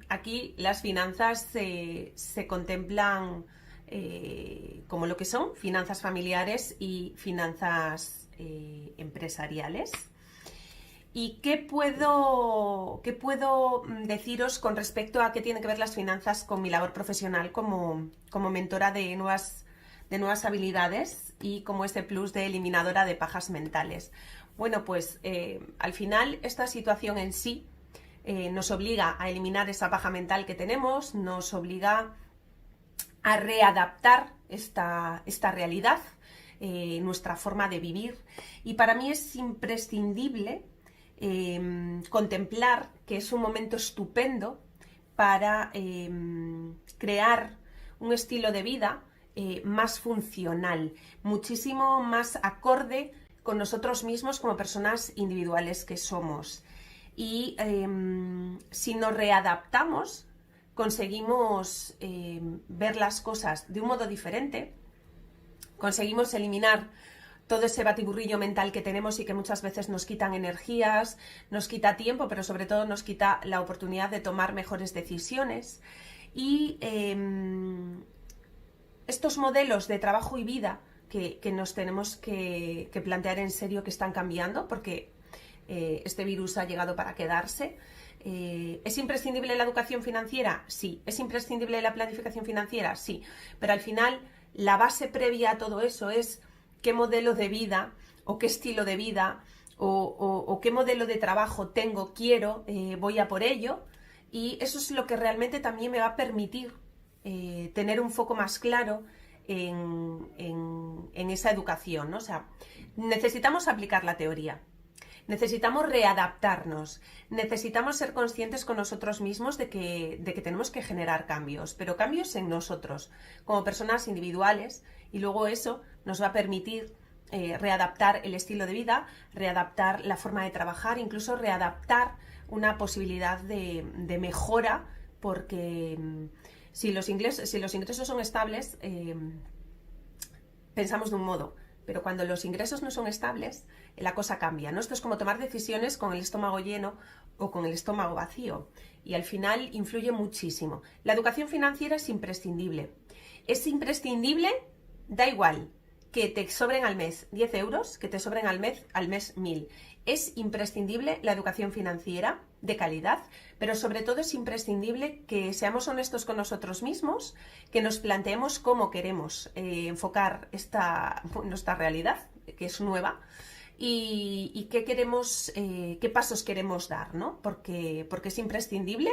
aquí las finanzas se contemplan como lo que son finanzas familiares y finanzas empresariales. ¿Y qué puedo deciros con respecto a qué tienen que ver las finanzas con mi labor profesional como mentora de nuevas habilidades y como ese plus de eliminadora de pajas mentales? Bueno, pues al final esta situación en sí nos obliga a eliminar esa paja mental que tenemos, nos obliga a readaptar esta realidad, nuestra forma de vivir, y para mí es imprescindible contemplar que es un momento estupendo para crear un estilo de vida más funcional, muchísimo más acorde con nosotros mismos como personas individuales que somos. Y si nos readaptamos, conseguimos ver las cosas de un modo diferente, conseguimos eliminar todo ese batiburrillo mental que tenemos y que muchas veces nos quitan energías, nos quita tiempo, pero sobre todo nos quita la oportunidad de tomar mejores decisiones. Y estos modelos de trabajo y vida que nos tenemos que plantear en serio, que están cambiando, porque este virus ha llegado para quedarse. ¿Es imprescindible la educación financiera? Sí. ¿Es imprescindible la planificación financiera? Sí. Pero al final la base previa a todo eso es qué modelo de vida o qué estilo de vida o qué modelo de trabajo quiero, voy a por ello, y eso es lo que realmente también me va a permitir tener un foco más claro en esa educación, ¿no? O sea, necesitamos aplicar la teoría, necesitamos readaptarnos, necesitamos ser conscientes con nosotros mismos de que tenemos que generar cambios, pero cambios en nosotros, como personas individuales, y luego eso nos va a permitir readaptar el estilo de vida, readaptar la forma de trabajar, incluso readaptar una posibilidad de mejora, porque si los ingresos son estables, pensamos de un modo, pero cuando los ingresos no son estables, la cosa cambia, ¿no? Esto es como tomar decisiones con el estómago lleno o con el estómago vacío, y al final influye muchísimo. La educación financiera es imprescindible. Es imprescindible, da igual que te sobren al mes 10 euros, que te sobren al mes 1000. Es imprescindible la educación financiera de calidad, pero sobre todo es imprescindible que seamos honestos con nosotros mismos, que nos planteemos cómo queremos enfocar nuestra realidad, que es nueva, y qué pasos queremos dar, ¿no? Porque es imprescindible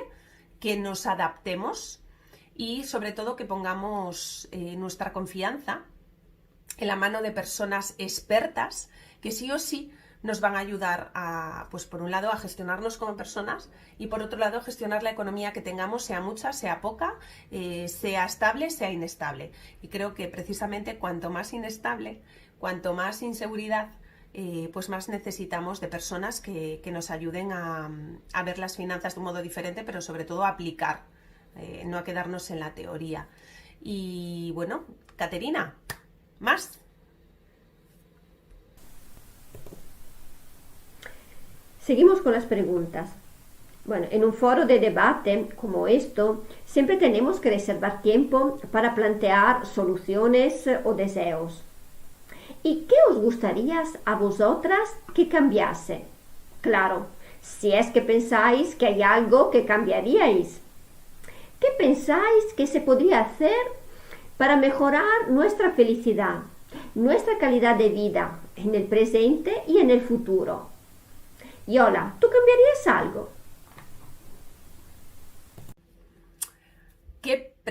que nos adaptemos y sobre todo que pongamos nuestra confianza en la mano de personas expertas que sí o sí nos van a ayudar a, pues por un lado, a gestionarnos como personas y por otro lado, a gestionar la economía que tengamos, sea mucha, sea poca, sea estable, sea inestable. Y creo que precisamente cuanto más inestable, cuanto más inseguridad, pues más necesitamos de personas que nos ayuden a ver las finanzas de un modo diferente, pero sobre todo a aplicar, no a quedarnos en la teoría. Y bueno, Caterina, ¿más? Seguimos con las preguntas. Bueno, en un foro de debate como esto, siempre tenemos que reservar tiempo para plantear soluciones o deseos. ¿Y qué os gustaría a vosotras que cambiase? Claro, si es que pensáis que hay algo que cambiaríais. ¿Qué pensáis que se podría hacer para mejorar nuestra felicidad, nuestra calidad de vida en el presente y en el futuro? Yola, ¿tú cambiarías algo?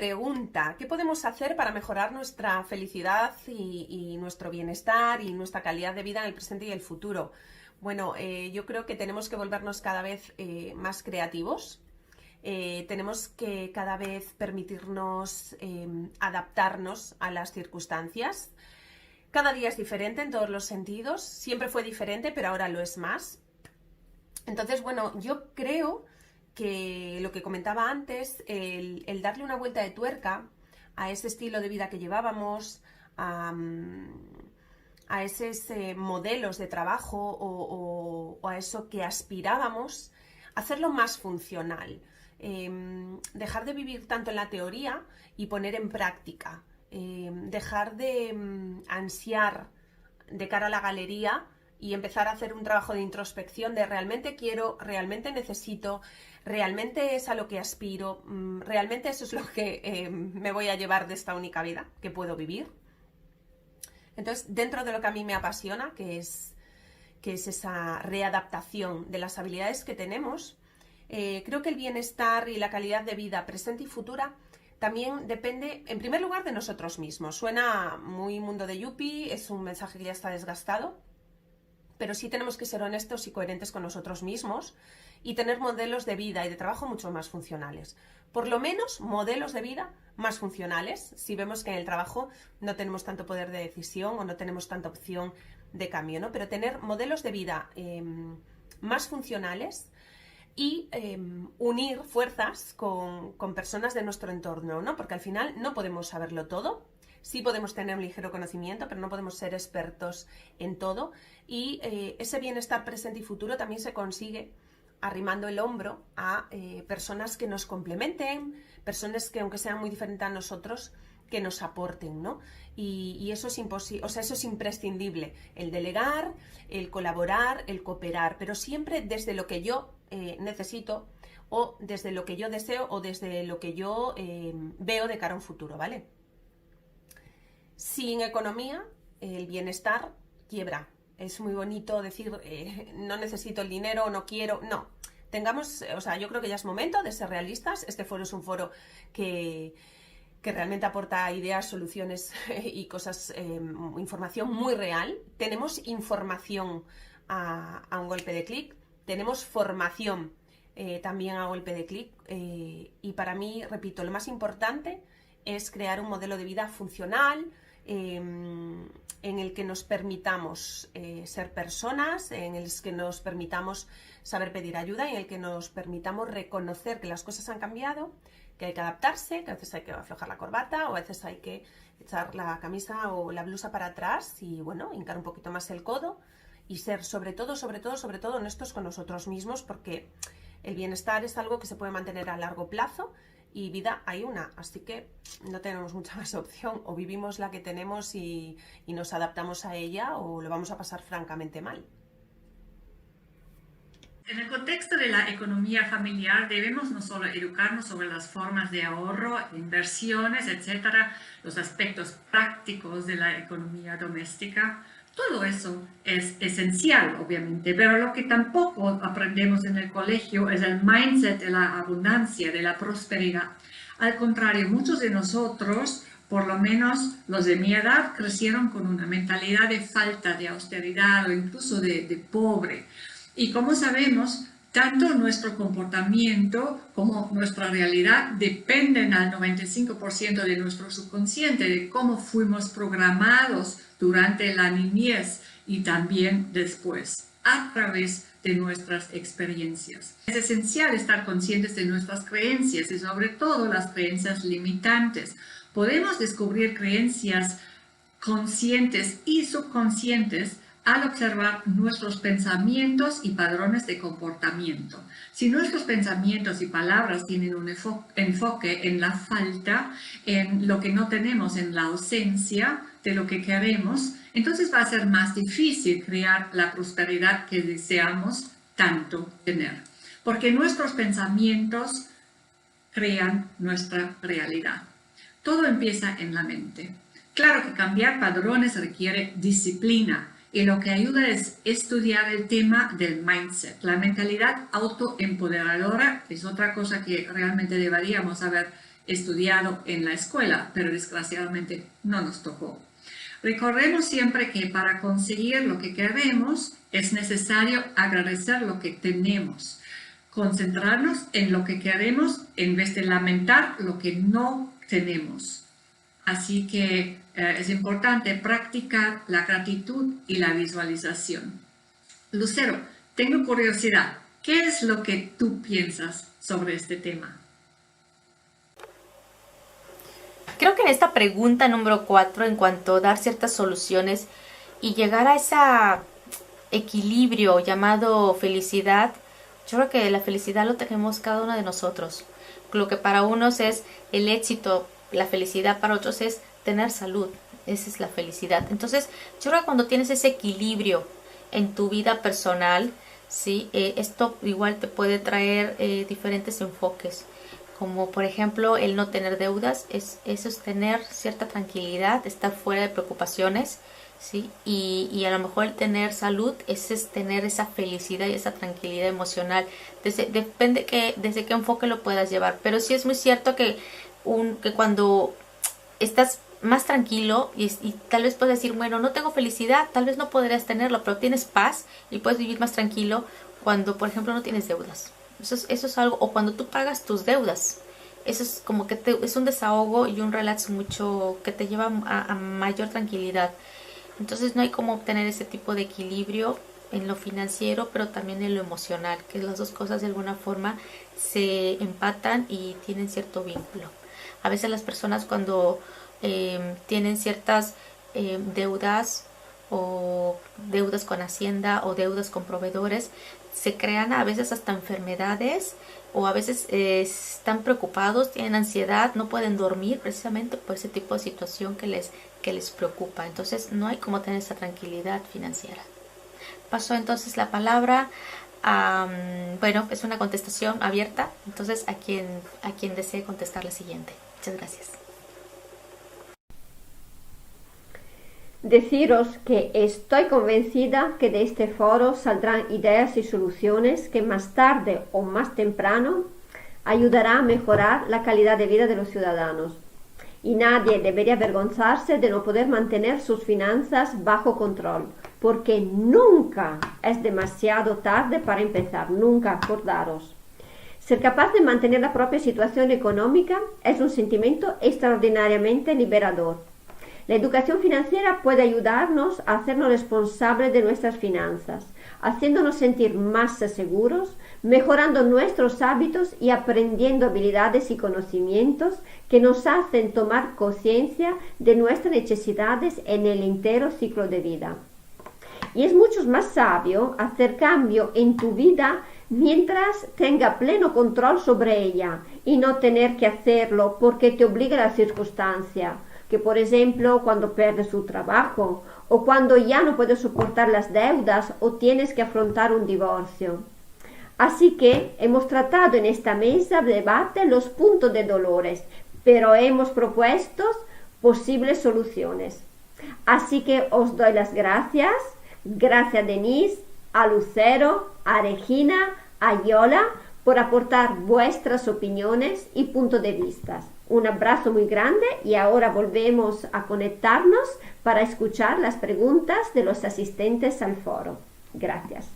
pregunta, ¿qué podemos hacer para mejorar nuestra felicidad y nuestro bienestar y nuestra calidad de vida en el presente y el futuro? Bueno, yo creo que tenemos que volvernos cada vez más creativos. Tenemos que cada vez permitirnos adaptarnos a las circunstancias. Cada día es diferente en todos los sentidos. Siempre fue diferente, pero ahora lo es más. Entonces, bueno, yo creo que lo que comentaba antes, el darle una vuelta de tuerca a ese estilo de vida que llevábamos, a esos modelos de trabajo o a eso que aspirábamos, hacerlo más funcional. Dejar de vivir tanto en la teoría y poner en práctica. Dejar de ansiar de cara a la galería y empezar a hacer un trabajo de introspección de realmente quiero, realmente necesito, realmente es a lo que aspiro, realmente eso es lo que me voy a llevar de esta única vida que puedo vivir. Entonces, dentro de lo que a mí me apasiona, que es esa readaptación de las habilidades que tenemos, creo que el bienestar y la calidad de vida presente y futura también depende, en primer lugar, de nosotros mismos. Suena muy mundo de yuppie, es un mensaje que ya está desgastado, pero sí tenemos que ser honestos y coherentes con nosotros mismos y tener modelos de vida y de trabajo mucho más funcionales. Por lo menos modelos de vida más funcionales, si vemos que en el trabajo no tenemos tanto poder de decisión o no tenemos tanta opción de cambio, ¿no? Pero tener modelos de vida más funcionales y unir fuerzas con personas de nuestro entorno, ¿no? Porque al final no podemos saberlo todo. Sí podemos tener un ligero conocimiento, pero no podemos ser expertos en todo. Y ese bienestar presente y futuro también se consigue arrimando el hombro a personas que nos complementen, personas que, aunque sean muy diferentes a nosotros, que nos aporten, ¿no? Y eso es imposible, o sea, eso es imprescindible. El delegar, el colaborar, el cooperar, pero siempre desde lo que yo necesito o desde lo que yo deseo o desde lo que yo veo de cara a un futuro, ¿vale? Sin economía, el bienestar quiebra. Es muy bonito decir, no necesito el dinero, no quiero, no. Tengamos, o sea, yo creo que ya es momento de ser realistas. Este foro es un foro que realmente aporta ideas, soluciones y cosas, información muy real. Tenemos información a un golpe de clic, tenemos formación también a golpe de clic y para mí, repito, lo más importante es crear un modelo de vida funcional, en el que nos permitamos ser personas, en el que nos permitamos saber pedir ayuda, en el que nos permitamos reconocer que las cosas han cambiado, que hay que adaptarse, que a veces hay que aflojar la corbata o a veces hay que echar la camisa o la blusa para atrás y, bueno, hincar un poquito más el codo y ser sobre todo honestos con nosotros mismos, porque el bienestar es algo que se puede mantener a largo plazo y vida hay una, así que no tenemos mucha más opción, o vivimos la que tenemos y nos adaptamos a ella o lo vamos a pasar francamente mal. En el contexto de la economía familiar debemos no solo educarnos sobre las formas de ahorro, inversiones, etcétera, los aspectos prácticos de la economía doméstica. Todo eso es esencial, obviamente, pero lo que tampoco aprendemos en el colegio es el mindset de la abundancia, de la prosperidad. Al contrario, muchos de nosotros, por lo menos los de mi edad, crecieron con una mentalidad de falta, de austeridad o incluso de pobre. Y como sabemos, tanto nuestro comportamiento como nuestra realidad dependen al 95% de nuestro subconsciente, de cómo fuimos programados durante la niñez y también después, a través de nuestras experiencias. Es esencial estar conscientes de nuestras creencias y sobre todo las creencias limitantes. Podemos descubrir creencias conscientes y subconscientes al observar nuestros pensamientos y patrones de comportamiento. Si nuestros pensamientos y palabras tienen un enfoque en la falta, en lo que no tenemos, en la ausencia de lo que queremos, entonces va a ser más difícil crear la prosperidad que deseamos tanto tener. Porque nuestros pensamientos crean nuestra realidad. Todo empieza en la mente. Claro que cambiar patrones requiere disciplina. Y lo que ayuda es estudiar el tema del mindset. La mentalidad autoempoderadora es otra cosa que realmente deberíamos haber estudiado en la escuela, pero desgraciadamente no nos tocó. Recordemos siempre que para conseguir lo que queremos es necesario agradecer lo que tenemos, concentrarnos en lo que queremos en vez de lamentar lo que no tenemos. Así que es importante practicar la gratitud y la visualización. Lucero, tengo curiosidad. ¿Qué es lo que tú piensas sobre este tema? Creo que en esta pregunta número 4, en cuanto a dar ciertas soluciones y llegar a ese equilibrio llamado felicidad, yo creo que la felicidad lo tenemos cada uno de nosotros. Lo que para unos es el éxito, la felicidad para otros es tener salud. Esa es la felicidad. Entonces, yo creo que cuando tienes ese equilibrio en tu vida personal, ¿sí? Esto igual te puede traer diferentes enfoques. Como por ejemplo el no tener deudas, eso es tener cierta tranquilidad, estar fuera de preocupaciones, ¿sí? Y a lo mejor el tener salud es tener esa felicidad y esa tranquilidad emocional. Depende desde qué enfoque lo puedas llevar. Pero sí es muy cierto que cuando estás más tranquilo y tal vez puedes decir, bueno, no tengo felicidad, tal vez no podrías tenerlo, pero tienes paz y puedes vivir más tranquilo cuando, por ejemplo, no tienes deudas. Eso es algo, o cuando tú pagas tus deudas. Eso es como que es un desahogo y un relax mucho que te lleva a mayor tranquilidad. Entonces no hay como obtener ese tipo de equilibrio en lo financiero, pero también en lo emocional, que las dos cosas de alguna forma se empatan y tienen cierto vínculo. A veces las personas cuando tienen ciertas deudas o deudas con Hacienda o deudas con proveedores, se crean a veces hasta enfermedades o a veces están preocupados, tienen ansiedad, no pueden dormir precisamente por ese tipo de situación que les preocupa. Entonces no hay como tener esa tranquilidad financiera. Paso entonces la palabra bueno, es una contestación abierta, entonces a quien desee contestar la siguiente. Muchas gracias. Deciros que estoy convencida que de este foro saldrán ideas y soluciones que más tarde o más temprano ayudará a mejorar la calidad de vida de los ciudadanos. Y nadie debería avergonzarse de no poder mantener sus finanzas bajo control, porque nunca es demasiado tarde para empezar, nunca, acordaros. Ser capaz de mantener la propia situación económica es un sentimiento extraordinariamente liberador. La educación financiera puede ayudarnos a hacernos responsables de nuestras finanzas, haciéndonos sentir más seguros, mejorando nuestros hábitos y aprendiendo habilidades y conocimientos que nos hacen tomar conciencia de nuestras necesidades en el entero ciclo de vida. Y es mucho más sabio hacer cambio en tu vida mientras tenga pleno control sobre ella y no tener que hacerlo porque te obliga la circunstancia, que por ejemplo cuando pierdes tu trabajo o cuando ya no puedes soportar las deudas o tienes que afrontar un divorcio. Así que hemos tratado en esta mesa de debate los puntos de dolores, pero hemos propuesto posibles soluciones. Así que os doy las gracias. Gracias a Denise, a Lucero, a Regina, a Yola por aportar vuestras opiniones y puntos de vista. Un abrazo muy grande y ahora volvemos a conectarnos para escuchar las preguntas de los asistentes al foro. Gracias.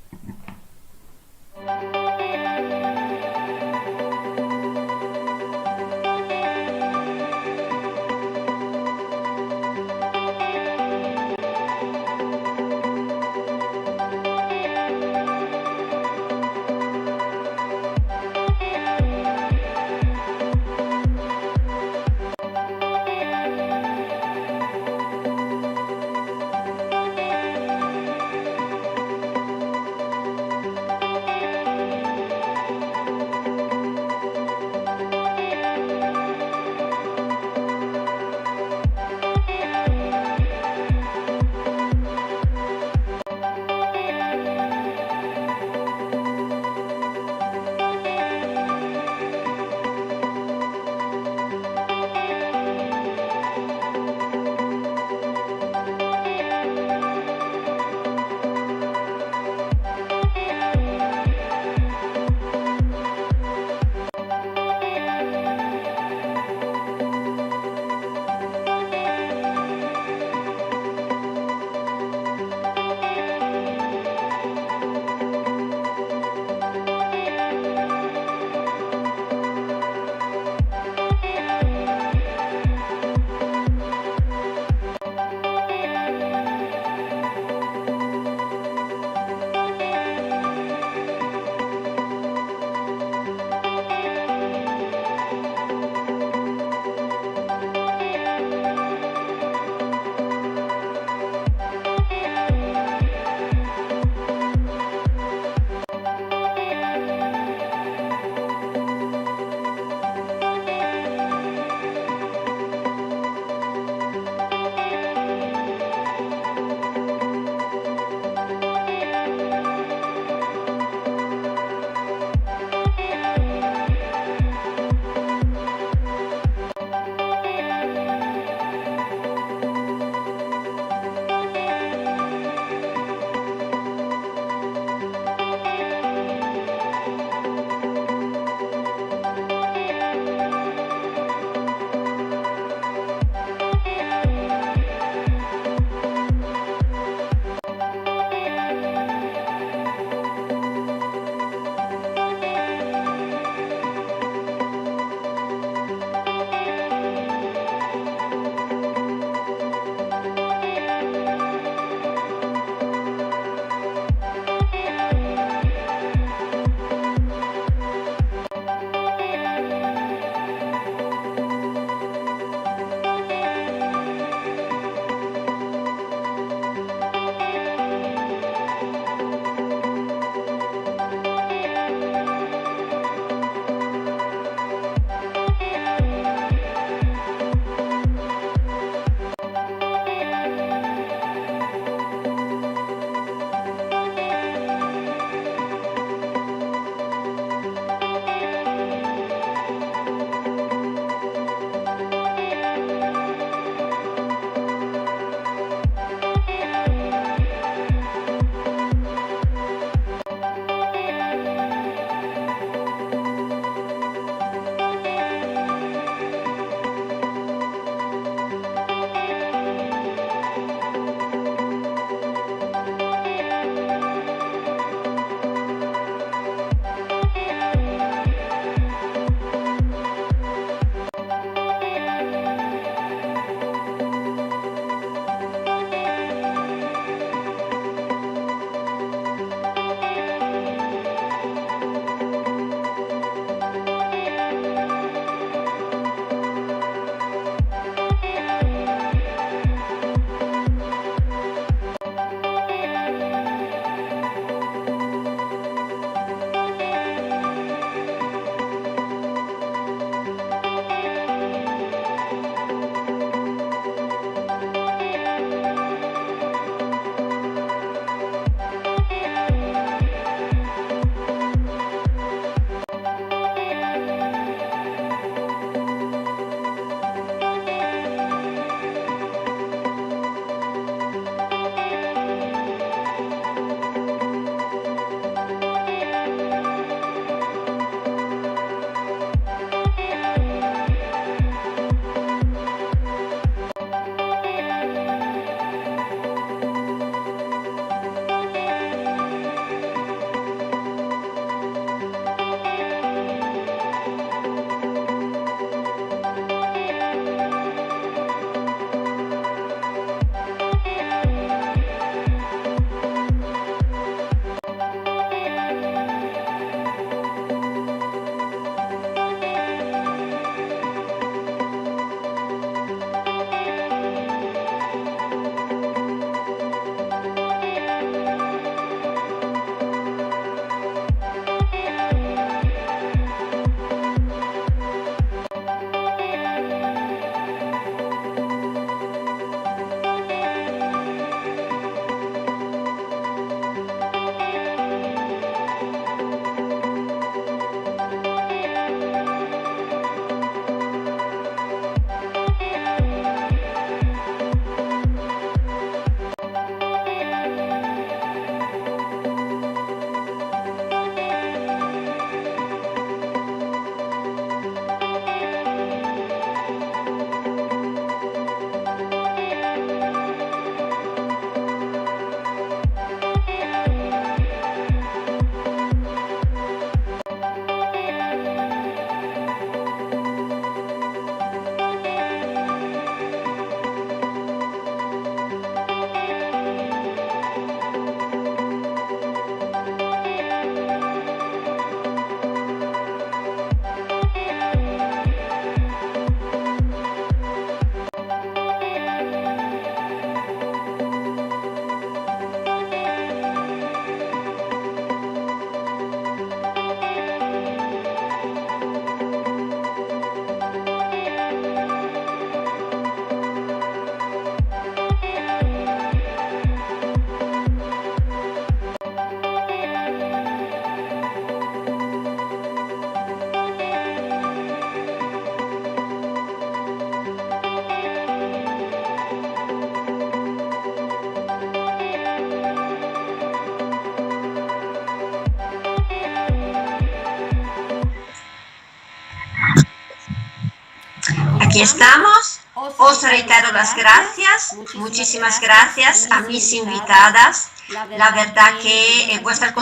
aquí estamos. Os reitero las gracias, muchísimas gracias a mis invitadas. La verdad que vuestras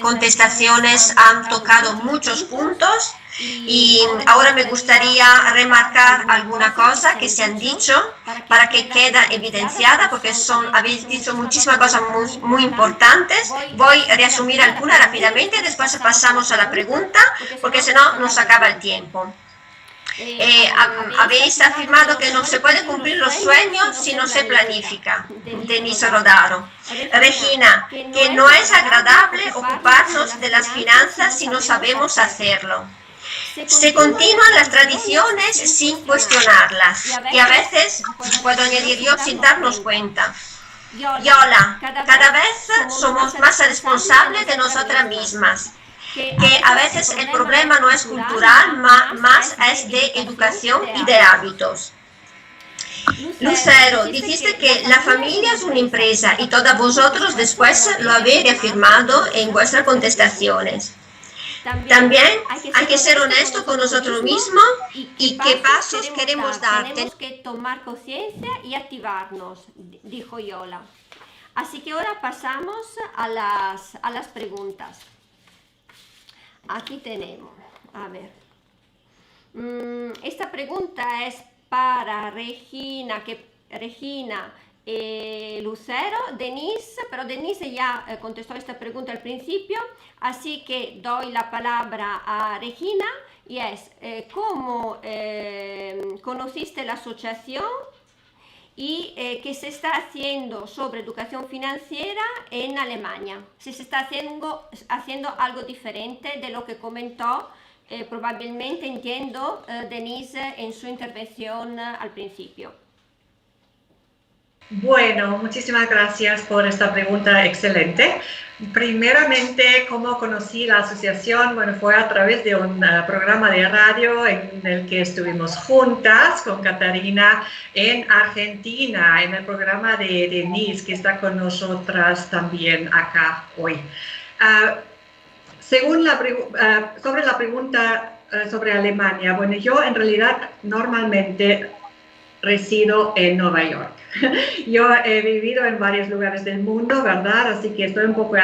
contestaciones han tocado muchos puntos y ahora me gustaría remarcar alguna cosa que se han dicho para que quede evidenciada, porque habéis dicho muchísimas cosas muy importantes. Voy a resumir algunas rápidamente y después pasamos a la pregunta, porque si no nos acaba el tiempo. Habéis afirmado que no se puede cumplir los sueños si no se planifica. Denise Rodaro. Regina, que no es agradable ocuparnos de las finanzas si no sabemos hacerlo. Se continúan las tradiciones sin cuestionarlas y a veces, puedo añadir yo, sin darnos cuenta. Yola, cada vez somos más responsables de nosotras mismas. Que a veces el problema no es cultural, más es de educación y de hábitos. Lucero, dijiste que la familia es una empresa y todos vosotros después lo habéis reafirmado en vuestras contestaciones. También hay que ser honesto con nosotros mismos y qué pasos queremos dar. Tenemos que tomar conciencia y activarnos, dijo Yola. Así que ahora pasamos a las preguntas. Aquí tenemos, a ver, esta pregunta es para Regina, Lucero, Denise, pero Denise ya contestó esta pregunta al principio, así que doy la palabra a Regina y es, ¿cómo conociste la asociación? Y qué se está haciendo sobre educación financiera en Alemania. Si se está haciendo algo diferente de lo que comentó, probablemente entiendo, Denise en su intervención al principio. Bueno, muchísimas gracias por esta pregunta excelente. Primeramente, ¿cómo conocí la asociación? Bueno, fue a través de un programa de radio en el que estuvimos juntas con Catarina en Argentina, en el programa de Denise, que está con nosotras también acá hoy. Sobre la pregunta sobre Alemania, bueno, yo en realidad normalmente resido en Nueva York. Yo he vivido en varios lugares del mundo, ¿verdad? Así que estoy un poco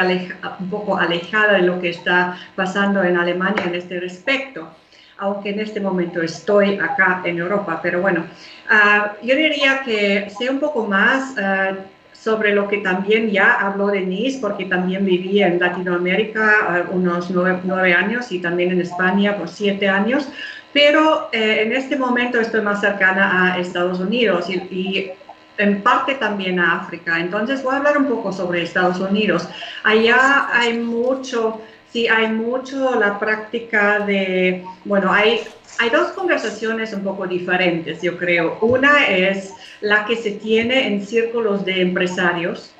alejada de lo que está pasando en Alemania en este respecto, aunque en este momento estoy acá en Europa. Pero bueno, yo diría que sé un poco más sobre lo que también ya habló Denise, porque también viví en Latinoamérica unos 9 años y también en España por 7 años. Pero en este momento estoy más cercana a Estados Unidos y en parte también a África. Entonces voy a hablar un poco sobre Estados Unidos. Allá hay mucho la práctica de, bueno, hay dos conversaciones un poco diferentes, yo creo. Una es la que se tiene en círculos de empresarios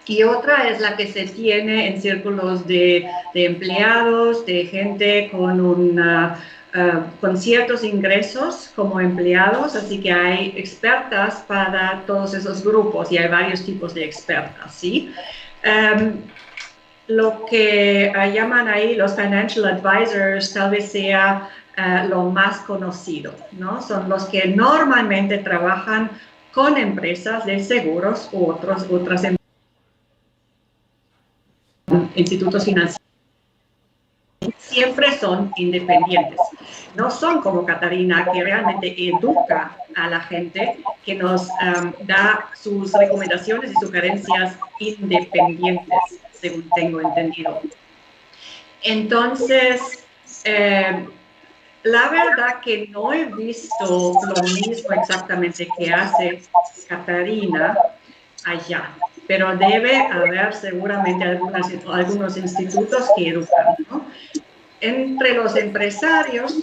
y otra es la que se tiene en círculos de empleados, de gente con ciertos ingresos como empleados, así que hay expertas para todos esos grupos y hay varios tipos de expertas, ¿sí? Lo que llaman ahí los financial advisors tal vez sea lo más conocido, ¿no? Son los que normalmente trabajan con empresas de seguros u otras institutos financieros. Siempre son independientes. No son como Catarina, que realmente educa a la gente, que nos da sus recomendaciones y sugerencias independientes, según tengo entendido. Entonces, la verdad que no he visto lo mismo exactamente que hace Catarina allá, pero debe haber seguramente algunos institutos que educan, ¿no? Entre los empresarios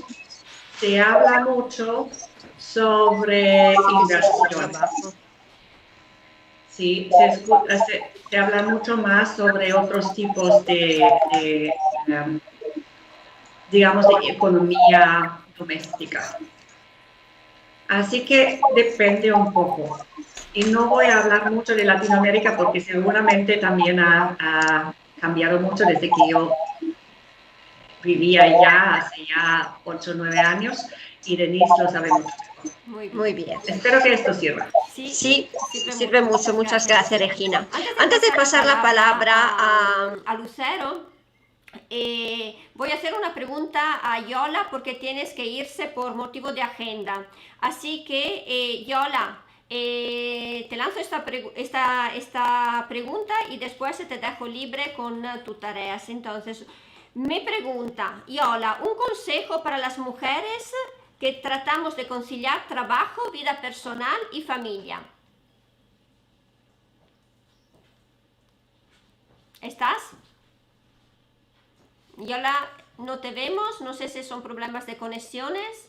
se habla mucho sobre inversión. Sí, se habla mucho más sobre otros tipos de digamos, de economía doméstica. Así que depende un poco. Y no voy a hablar mucho de Latinoamérica porque seguramente también ha cambiado mucho desde que yo vivía allá hace ya 8 o 9 años. y Denise lo sabemos. Muy bien. Espero que esto sirva. Sí, sirve mucho. Muchas gracias, Regina. Antes de pasar la palabra a Lucero, voy a hacer una pregunta a Yola porque tienes que irse por motivo de agenda. Así que, Yola, te lanzo esta pregunta y después te dejo libre con tus tareas. Entonces, me pregunta, Yola, un consejo para las mujeres que tratamos de conciliar trabajo, vida personal y familia. ¿Estás? Yola, no te vemos, no sé si son problemas de conexiones.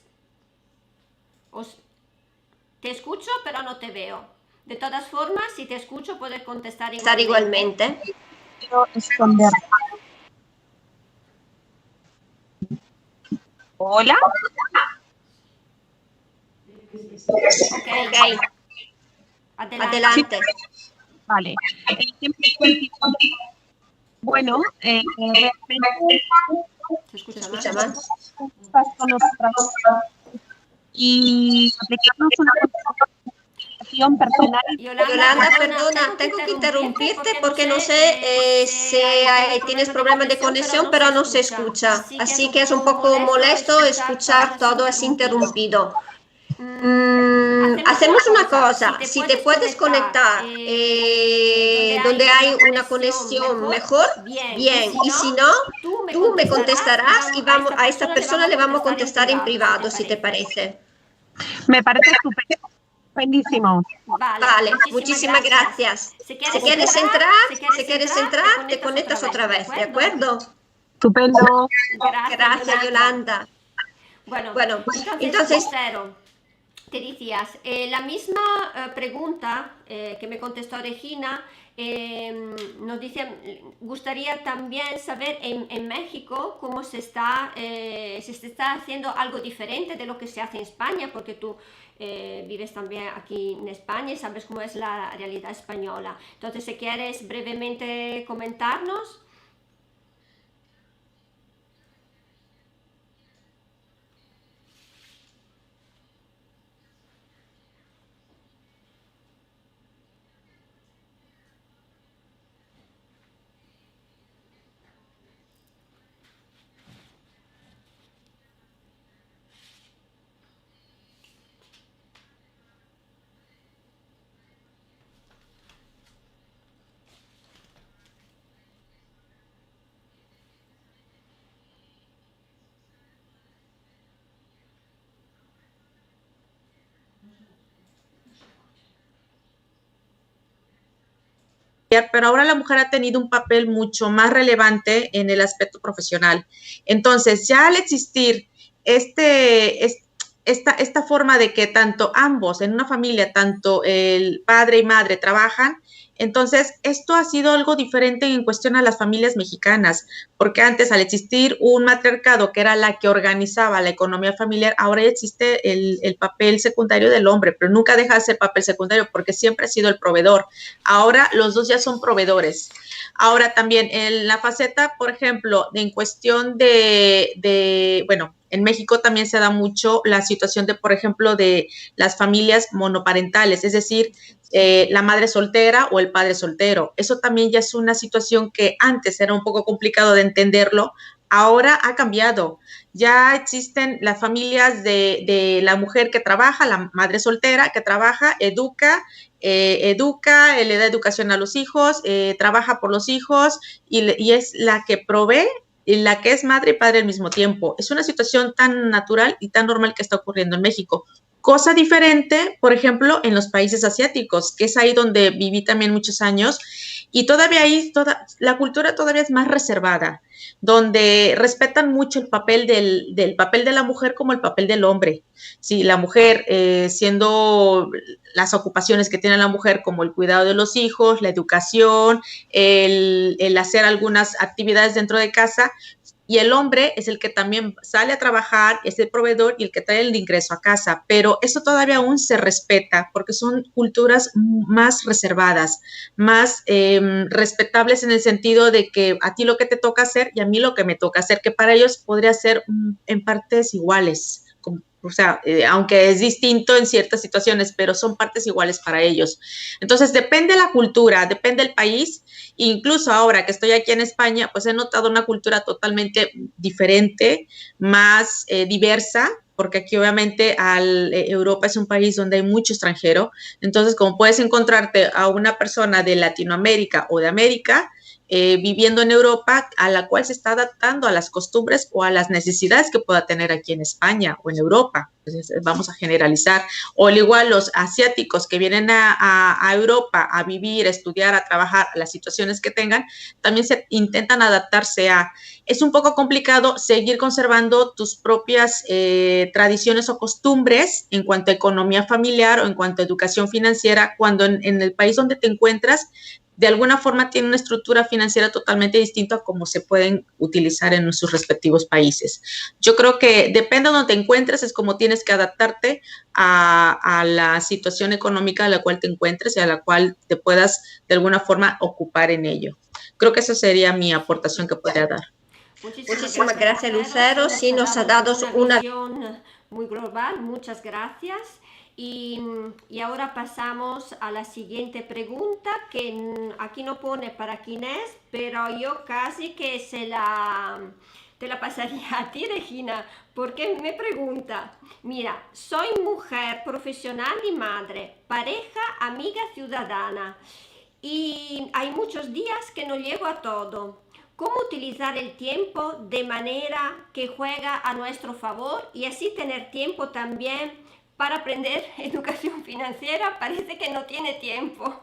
Te escucho, pero no te veo. De todas formas, si te escucho, puedes contestar igualmente. Quiero esconder. Hola. Ok. Adelante. Sí. Vale. Bueno, realmente ¿Se escucha mal? estás con nosotras y aplicarnos una consultación personal. Yolanda, perdona, tengo que interrumpirte porque no sé si tienes problemas de conexión, pero no se escucha. Así que es un poco molesto escuchar todo así interrumpido. Hacemos una cosa, si te puedes conectar donde hay una conexión mejor, bien, y si no, tú me contestarás y vamos a esta persona le vamos a contestar en privado, si te parece. Me parece estupendísimo. Vale, muchísimas gracias. Si quieres entrar, te conectas otra vez, ¿de acuerdo? Estupendo. Gracias, Yolanda. Bueno, entonces te decías, la misma pregunta que me contestó Regina, nos dice, gustaría también saber en México cómo se está haciendo algo diferente de lo que se hace en España, porque tú vives también aquí en España y sabes cómo es la realidad española. Entonces, si quieres brevemente comentarnos. Pero ahora la mujer ha tenido un papel mucho más relevante en el aspecto profesional. Entonces, ya al existir esta forma de que tanto ambos en una familia, tanto el padre y madre trabajan, entonces esto ha sido algo diferente en cuestión a las familias mexicanas, porque antes al existir un matriarcado que era la que organizaba la economía familiar, ahora ya existe el papel secundario del hombre, pero nunca deja de ser papel secundario porque siempre ha sido el proveedor. Ahora los dos ya son proveedores. Ahora también en la faceta, por ejemplo, en cuestión bueno, en México también se da mucho la situación de, por ejemplo, de las familias monoparentales, es decir, la madre soltera o el padre soltero. Eso también ya es una situación que antes era un poco complicado de entenderlo, ahora ha cambiado. Ya existen las familias de la mujer que trabaja, la madre soltera que trabaja, educa, le da educación a los hijos, trabaja por los hijos y es la que provee y la que es madre y padre al mismo tiempo. Es una situación tan natural y tan normal que está ocurriendo en México. Cosa diferente, por ejemplo, en los países asiáticos, que es ahí donde viví también muchos años, y todavía ahí la cultura todavía es más reservada, donde respetan mucho el papel del papel de la mujer como el papel del hombre. Sí, la mujer, siendo las ocupaciones que tiene la mujer como el cuidado de los hijos, la educación, el hacer algunas actividades dentro de casa, y el hombre es el que también sale a trabajar, es el proveedor y el que trae el ingreso a casa, pero eso todavía aún se respeta porque son culturas más reservadas, más respetables en el sentido de que a ti lo que te toca hacer y a mí lo que me toca hacer, que para ellos podría ser en partes iguales, O sea, aunque es distinto en ciertas situaciones, pero son partes iguales para ellos. Entonces, depende de la cultura, depende del país. Incluso ahora que estoy aquí en España, pues he notado una cultura totalmente diferente, más diversa, porque aquí obviamente Europa es un país donde hay mucho extranjero. Entonces, como puedes encontrarte a una persona de Latinoamérica o de América, viviendo en Europa, a la cual se está adaptando a las costumbres o a las necesidades que pueda tener aquí en España o en Europa. Entonces, vamos a generalizar. O al igual los asiáticos que vienen a Europa a vivir, a estudiar, a trabajar, a las situaciones que tengan, también se intentan adaptarse a. Es un poco complicado seguir conservando tus propias tradiciones o costumbres en cuanto a economía familiar o en cuanto a educación financiera, cuando en el país donde te encuentras de alguna forma tiene una estructura financiera totalmente distinta a cómo se pueden utilizar en sus respectivos países. Yo creo que depende de donde te encuentres, es como tienes que adaptarte a la situación económica a la cual te encuentres y a la cual te puedas de alguna forma ocupar en ello. Creo que esa sería mi aportación que podría dar. Muchísimas gracias, Lucero. Sí, nos ha dado una visión muy global. Muchas gracias. Y ahora pasamos a la siguiente pregunta, que aquí no pone para quién es, pero yo casi que te la pasaría a ti, Regina, porque me pregunta, mira, soy mujer profesional y madre, pareja, amiga, ciudadana, y hay muchos días que no llego a todo. ¿Cómo utilizar el tiempo de manera que juega a nuestro favor y así tener tiempo también para aprender educación financiera? Parece que no tiene tiempo.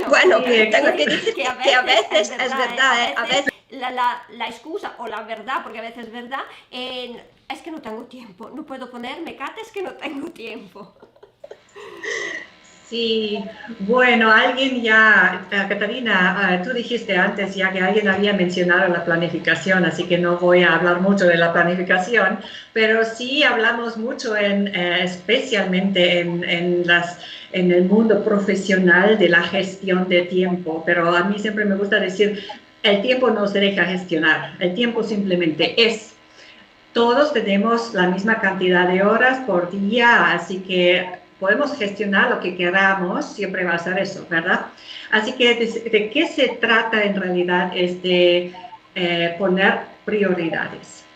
Bueno, tengo que decir que a veces es verdad, a veces la excusa o la verdad, porque a veces es verdad, es que no tengo tiempo, no puedo ponerme cata, es que no tengo tiempo. Sí, bueno, alguien ya, Catarina, tú dijiste antes ya que alguien había mencionado la planificación, así que no voy a hablar mucho de la planificación, pero sí hablamos mucho especialmente en el mundo profesional de la gestión de tiempo, pero a mí siempre me gusta decir, el tiempo no se deja gestionar, el tiempo simplemente es. Todos tenemos la misma cantidad de horas por día, así que podemos gestionar lo que queramos, siempre va a ser eso, ¿verdad? Así que de qué se trata en realidad es de poner prioridades.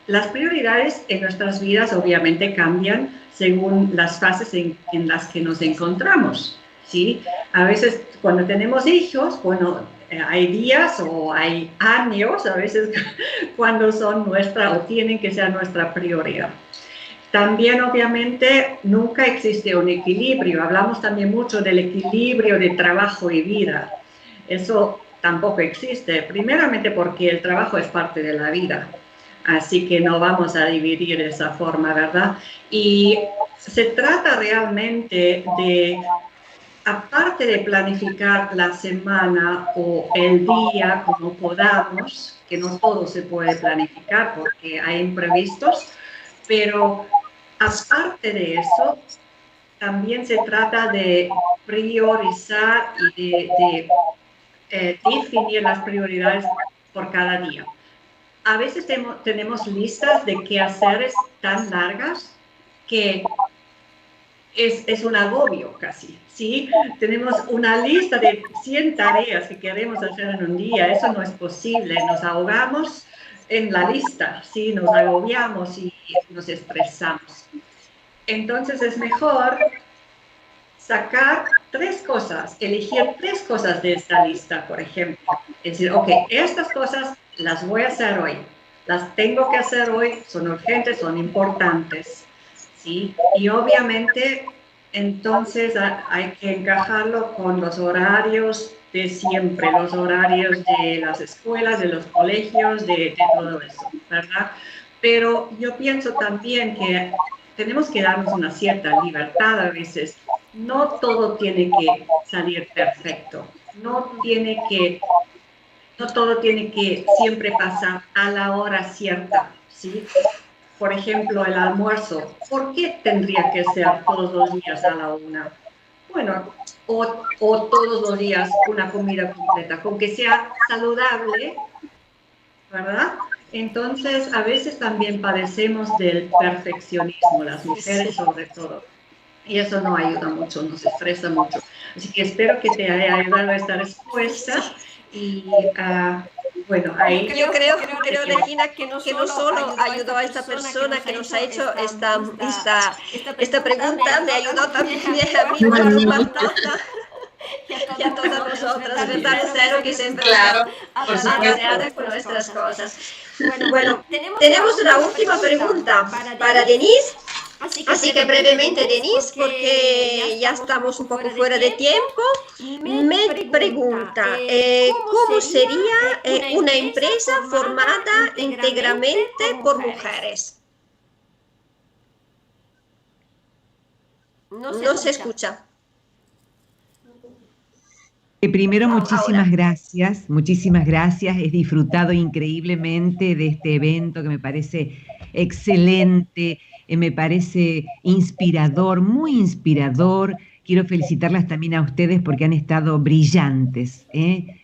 Las prioridades en nuestras vidas obviamente cambian según las fases en las que nos encontramos, ¿sí? A veces cuando tenemos hijos, bueno, hay días o hay años, a veces cuando son o tienen que ser nuestra prioridad. También, obviamente, nunca existe un equilibrio. Hablamos también mucho del equilibrio de trabajo y vida. Eso tampoco existe, primeramente porque el trabajo es parte de la vida. Así que no vamos a dividir de esa forma, ¿verdad? Y se trata realmente de, aparte de planificar la semana o el día como podamos, que no todo se puede planificar porque hay imprevistos, pero aparte de eso, también se trata de priorizar y de definir las prioridades por cada día. A veces tenemos listas de quehaceres tan largas que es un agobio casi, ¿sí? Tenemos una lista de 100 tareas que queremos hacer en un día, eso no es posible, nos ahogamos en la lista, ¿sí? Nos agobiamos y nos estresamos. Entonces es mejor sacar 3 cosas, elegir 3 cosas de esta lista, por ejemplo. Es decir, ok, estas cosas las voy a hacer hoy, las tengo que hacer hoy, son urgentes, son importantes, ¿sí? Y obviamente entonces hay que encajarlo con los horarios de siempre, los horarios de las escuelas, de los colegios, de todo eso, ¿verdad? Pero yo pienso también que tenemos que darnos una cierta libertad a veces. No todo tiene que salir perfecto, no todo tiene que siempre pasar a la hora cierta, ¿sí? Por ejemplo, el almuerzo, ¿por qué tendría que ser todos los días a la 1? Bueno, o todos los días una comida completa, con que sea saludable, ¿verdad? Entonces, a veces también padecemos del perfeccionismo, las mujeres sobre todo. Y eso no ayuda mucho, nos estresa mucho. Así que espero que te haya ayudado esta respuesta. Y bueno, ahí... Yo creo, Regina, que no solo ayudó a esta persona que nos ha hecho esta pregunta, me ayudó también a mí bastante. Y a todas nosotras, ¿verdad? Espero que siempre agradeadas con nuestras cosas. Bueno, tenemos una última pregunta para Denise. Así que brevemente, Denise, porque ya estamos un poco fuera de tiempo, me pregunta, ¿cómo sería una empresa formada íntegramente por mujeres? No se escucha. Primero, muchísimas gracias. He disfrutado increíblemente de este evento que me parece excelente, me parece inspirador, muy inspirador. Quiero felicitarlas también a ustedes porque han estado brillantes,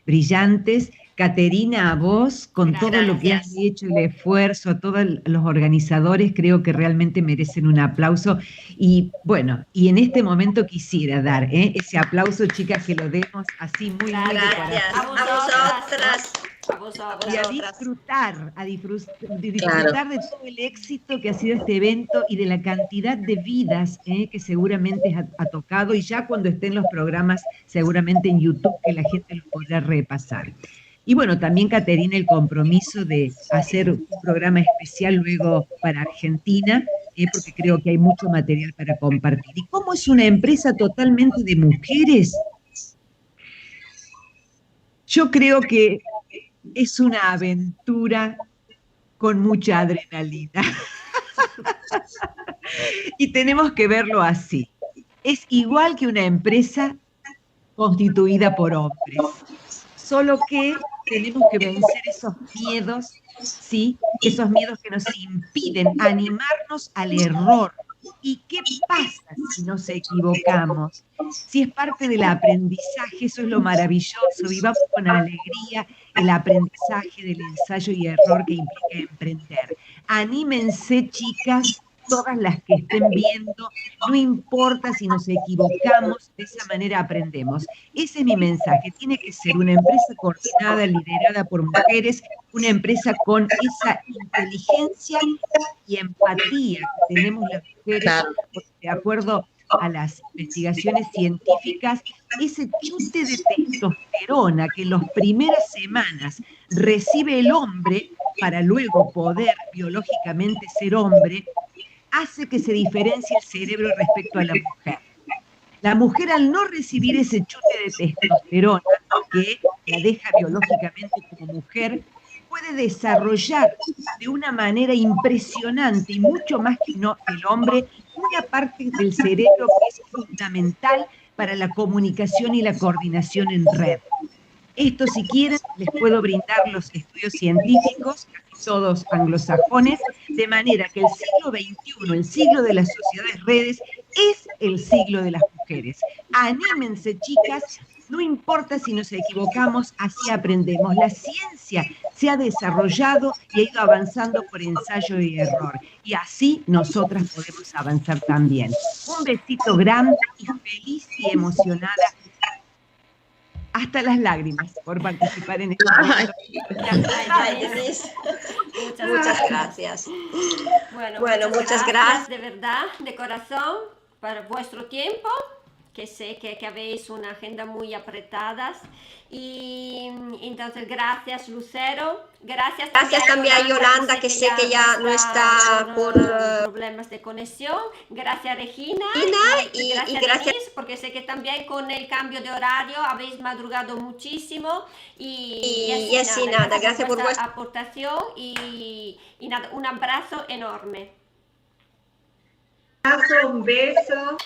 brillantes. Caterina, a vos, con todo lo que has hecho, el esfuerzo, a todos los organizadores, creo que realmente merecen un aplauso. Y bueno, y en este momento quisiera dar ese aplauso, chicas, que lo demos así muy bien. Gracias. A vosotras. Y a disfrutar de todo el éxito que ha sido este evento y de la cantidad de vidas que seguramente ha tocado, y ya cuando estén los programas seguramente en YouTube que la gente los podrá repasar. Y bueno, también Caterina, el compromiso de hacer un programa especial luego para Argentina, porque creo que hay mucho material para compartir. ¿Y cómo es una empresa totalmente de mujeres? Yo creo que es una aventura con mucha adrenalina. Y tenemos que verlo así. Es igual que una empresa constituida por hombres, solo que tenemos que vencer esos miedos, ¿sí? Esos miedos que nos impiden animarnos al error. ¿Y qué pasa si nos equivocamos? Si es parte del aprendizaje, eso es lo maravilloso. Vivamos con alegría el aprendizaje del ensayo y error que implica emprender. Anímense, chicas, todas las que estén viendo, no importa si nos equivocamos, de esa manera aprendemos. Ese es mi mensaje, tiene que ser una empresa coordinada, liderada por mujeres, una empresa con esa inteligencia y empatía que tenemos las mujeres, de acuerdo a las investigaciones científicas, ese chute de testosterona que en las primeras semanas recibe el hombre para luego poder biológicamente ser hombre, hace que se diferencie el cerebro respecto a la mujer. La mujer, al no recibir ese chute de testosterona que la deja biológicamente como mujer, puede desarrollar de una manera impresionante y mucho más que el hombre una parte del cerebro que es fundamental para la comunicación y la coordinación en red. Esto, si quieren, les puedo brindar los estudios científicos, casi todos anglosajones, de manera que el siglo XXI, el siglo de las sociedades redes, es el siglo de las mujeres. Anímense, chicas, no importa si nos equivocamos, así aprendemos. La ciencia se ha desarrollado y ha ido avanzando por ensayo y error, y así nosotras podemos avanzar también. Un besito grande y feliz y emocionada, hasta las lágrimas, por participar en este momento. Muchas gracias. Bueno, muchas gracias de verdad, de corazón, por vuestro tiempo, que sé que habéis una agenda muy apretada. Y entonces, gracias, Lucero. Gracias también a Yolanda, que sé que ya no está por problemas de conexión. Gracias, Regina. Y gracias, Denise, porque sé que también con el cambio de horario habéis madrugado muchísimo. Y así nada, gracias por vuestra aportación. Y nada, un abrazo enorme. Un beso.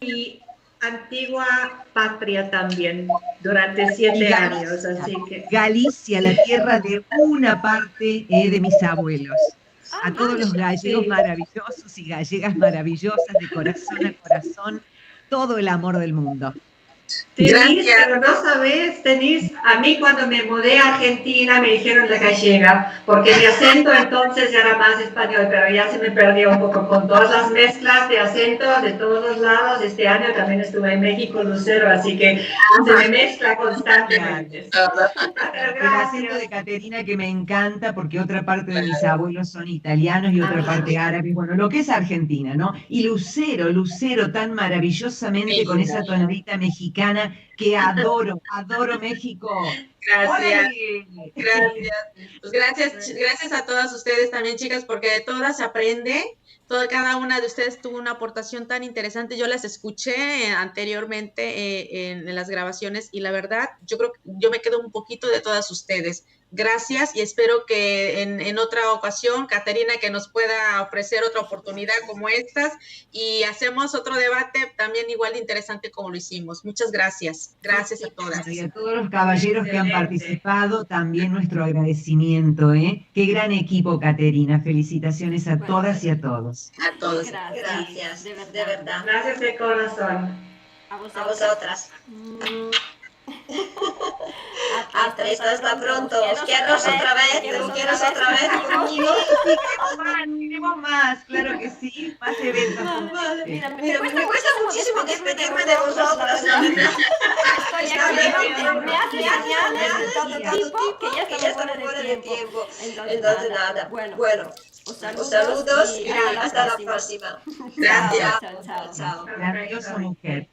Y antigua patria también, durante 7 años, así que... Galicia, la tierra de una parte de mis abuelos. A todos los gallegos maravillosos y gallegas maravillosas, de corazón a corazón, todo el amor del mundo. Denise, pero no sabes, Denise, a mí cuando me mudé a Argentina me dijeron la gallega, porque mi acento entonces era más español, pero ya se me perdió un poco con todas las mezclas de acentos de todos los lados. Este año también estuve en México, Lucero, así que se me mezcla constantemente. El acento de Caterina que me encanta porque otra parte de mis abuelos son italianos y otra parte árabes, bueno, lo que es Argentina, ¿no? Y Lucero tan maravillosamente con esa tonadita mexicana que adoro México. Gracias. ¡Órale! Pues gracias a todas ustedes también, chicas, porque de todas se aprende. Cada una de ustedes tuvo una aportación tan interesante. Yo las escuché anteriormente en las grabaciones y la verdad, yo creo que yo me quedo un poquito de todas ustedes. Gracias y espero que en otra ocasión, Caterina, que nos pueda ofrecer otra oportunidad como estas y hacemos otro debate también igual de interesante como lo hicimos. Muchas gracias. Gracias a todas. Y a todos los caballeros que han participado, también nuestro agradecimiento, ¿eh? Qué gran equipo, Caterina. Felicitaciones a todas y a todos. A todos. Gracias, de verdad. Gracias de corazón. A vosotras. Hasta pronto. Os quiero otra vez conmigo. Queremos más, claro que sí, más eventos. Mira, me cuesta muchísimo despedirme de vosotras. Estoy aquí, me hace señales de todo tipo que ya estamos fuera de tiempo. Entonces nada, bueno, os saludos y hasta la próxima. Gracias. Chao. Grandiosa mujer.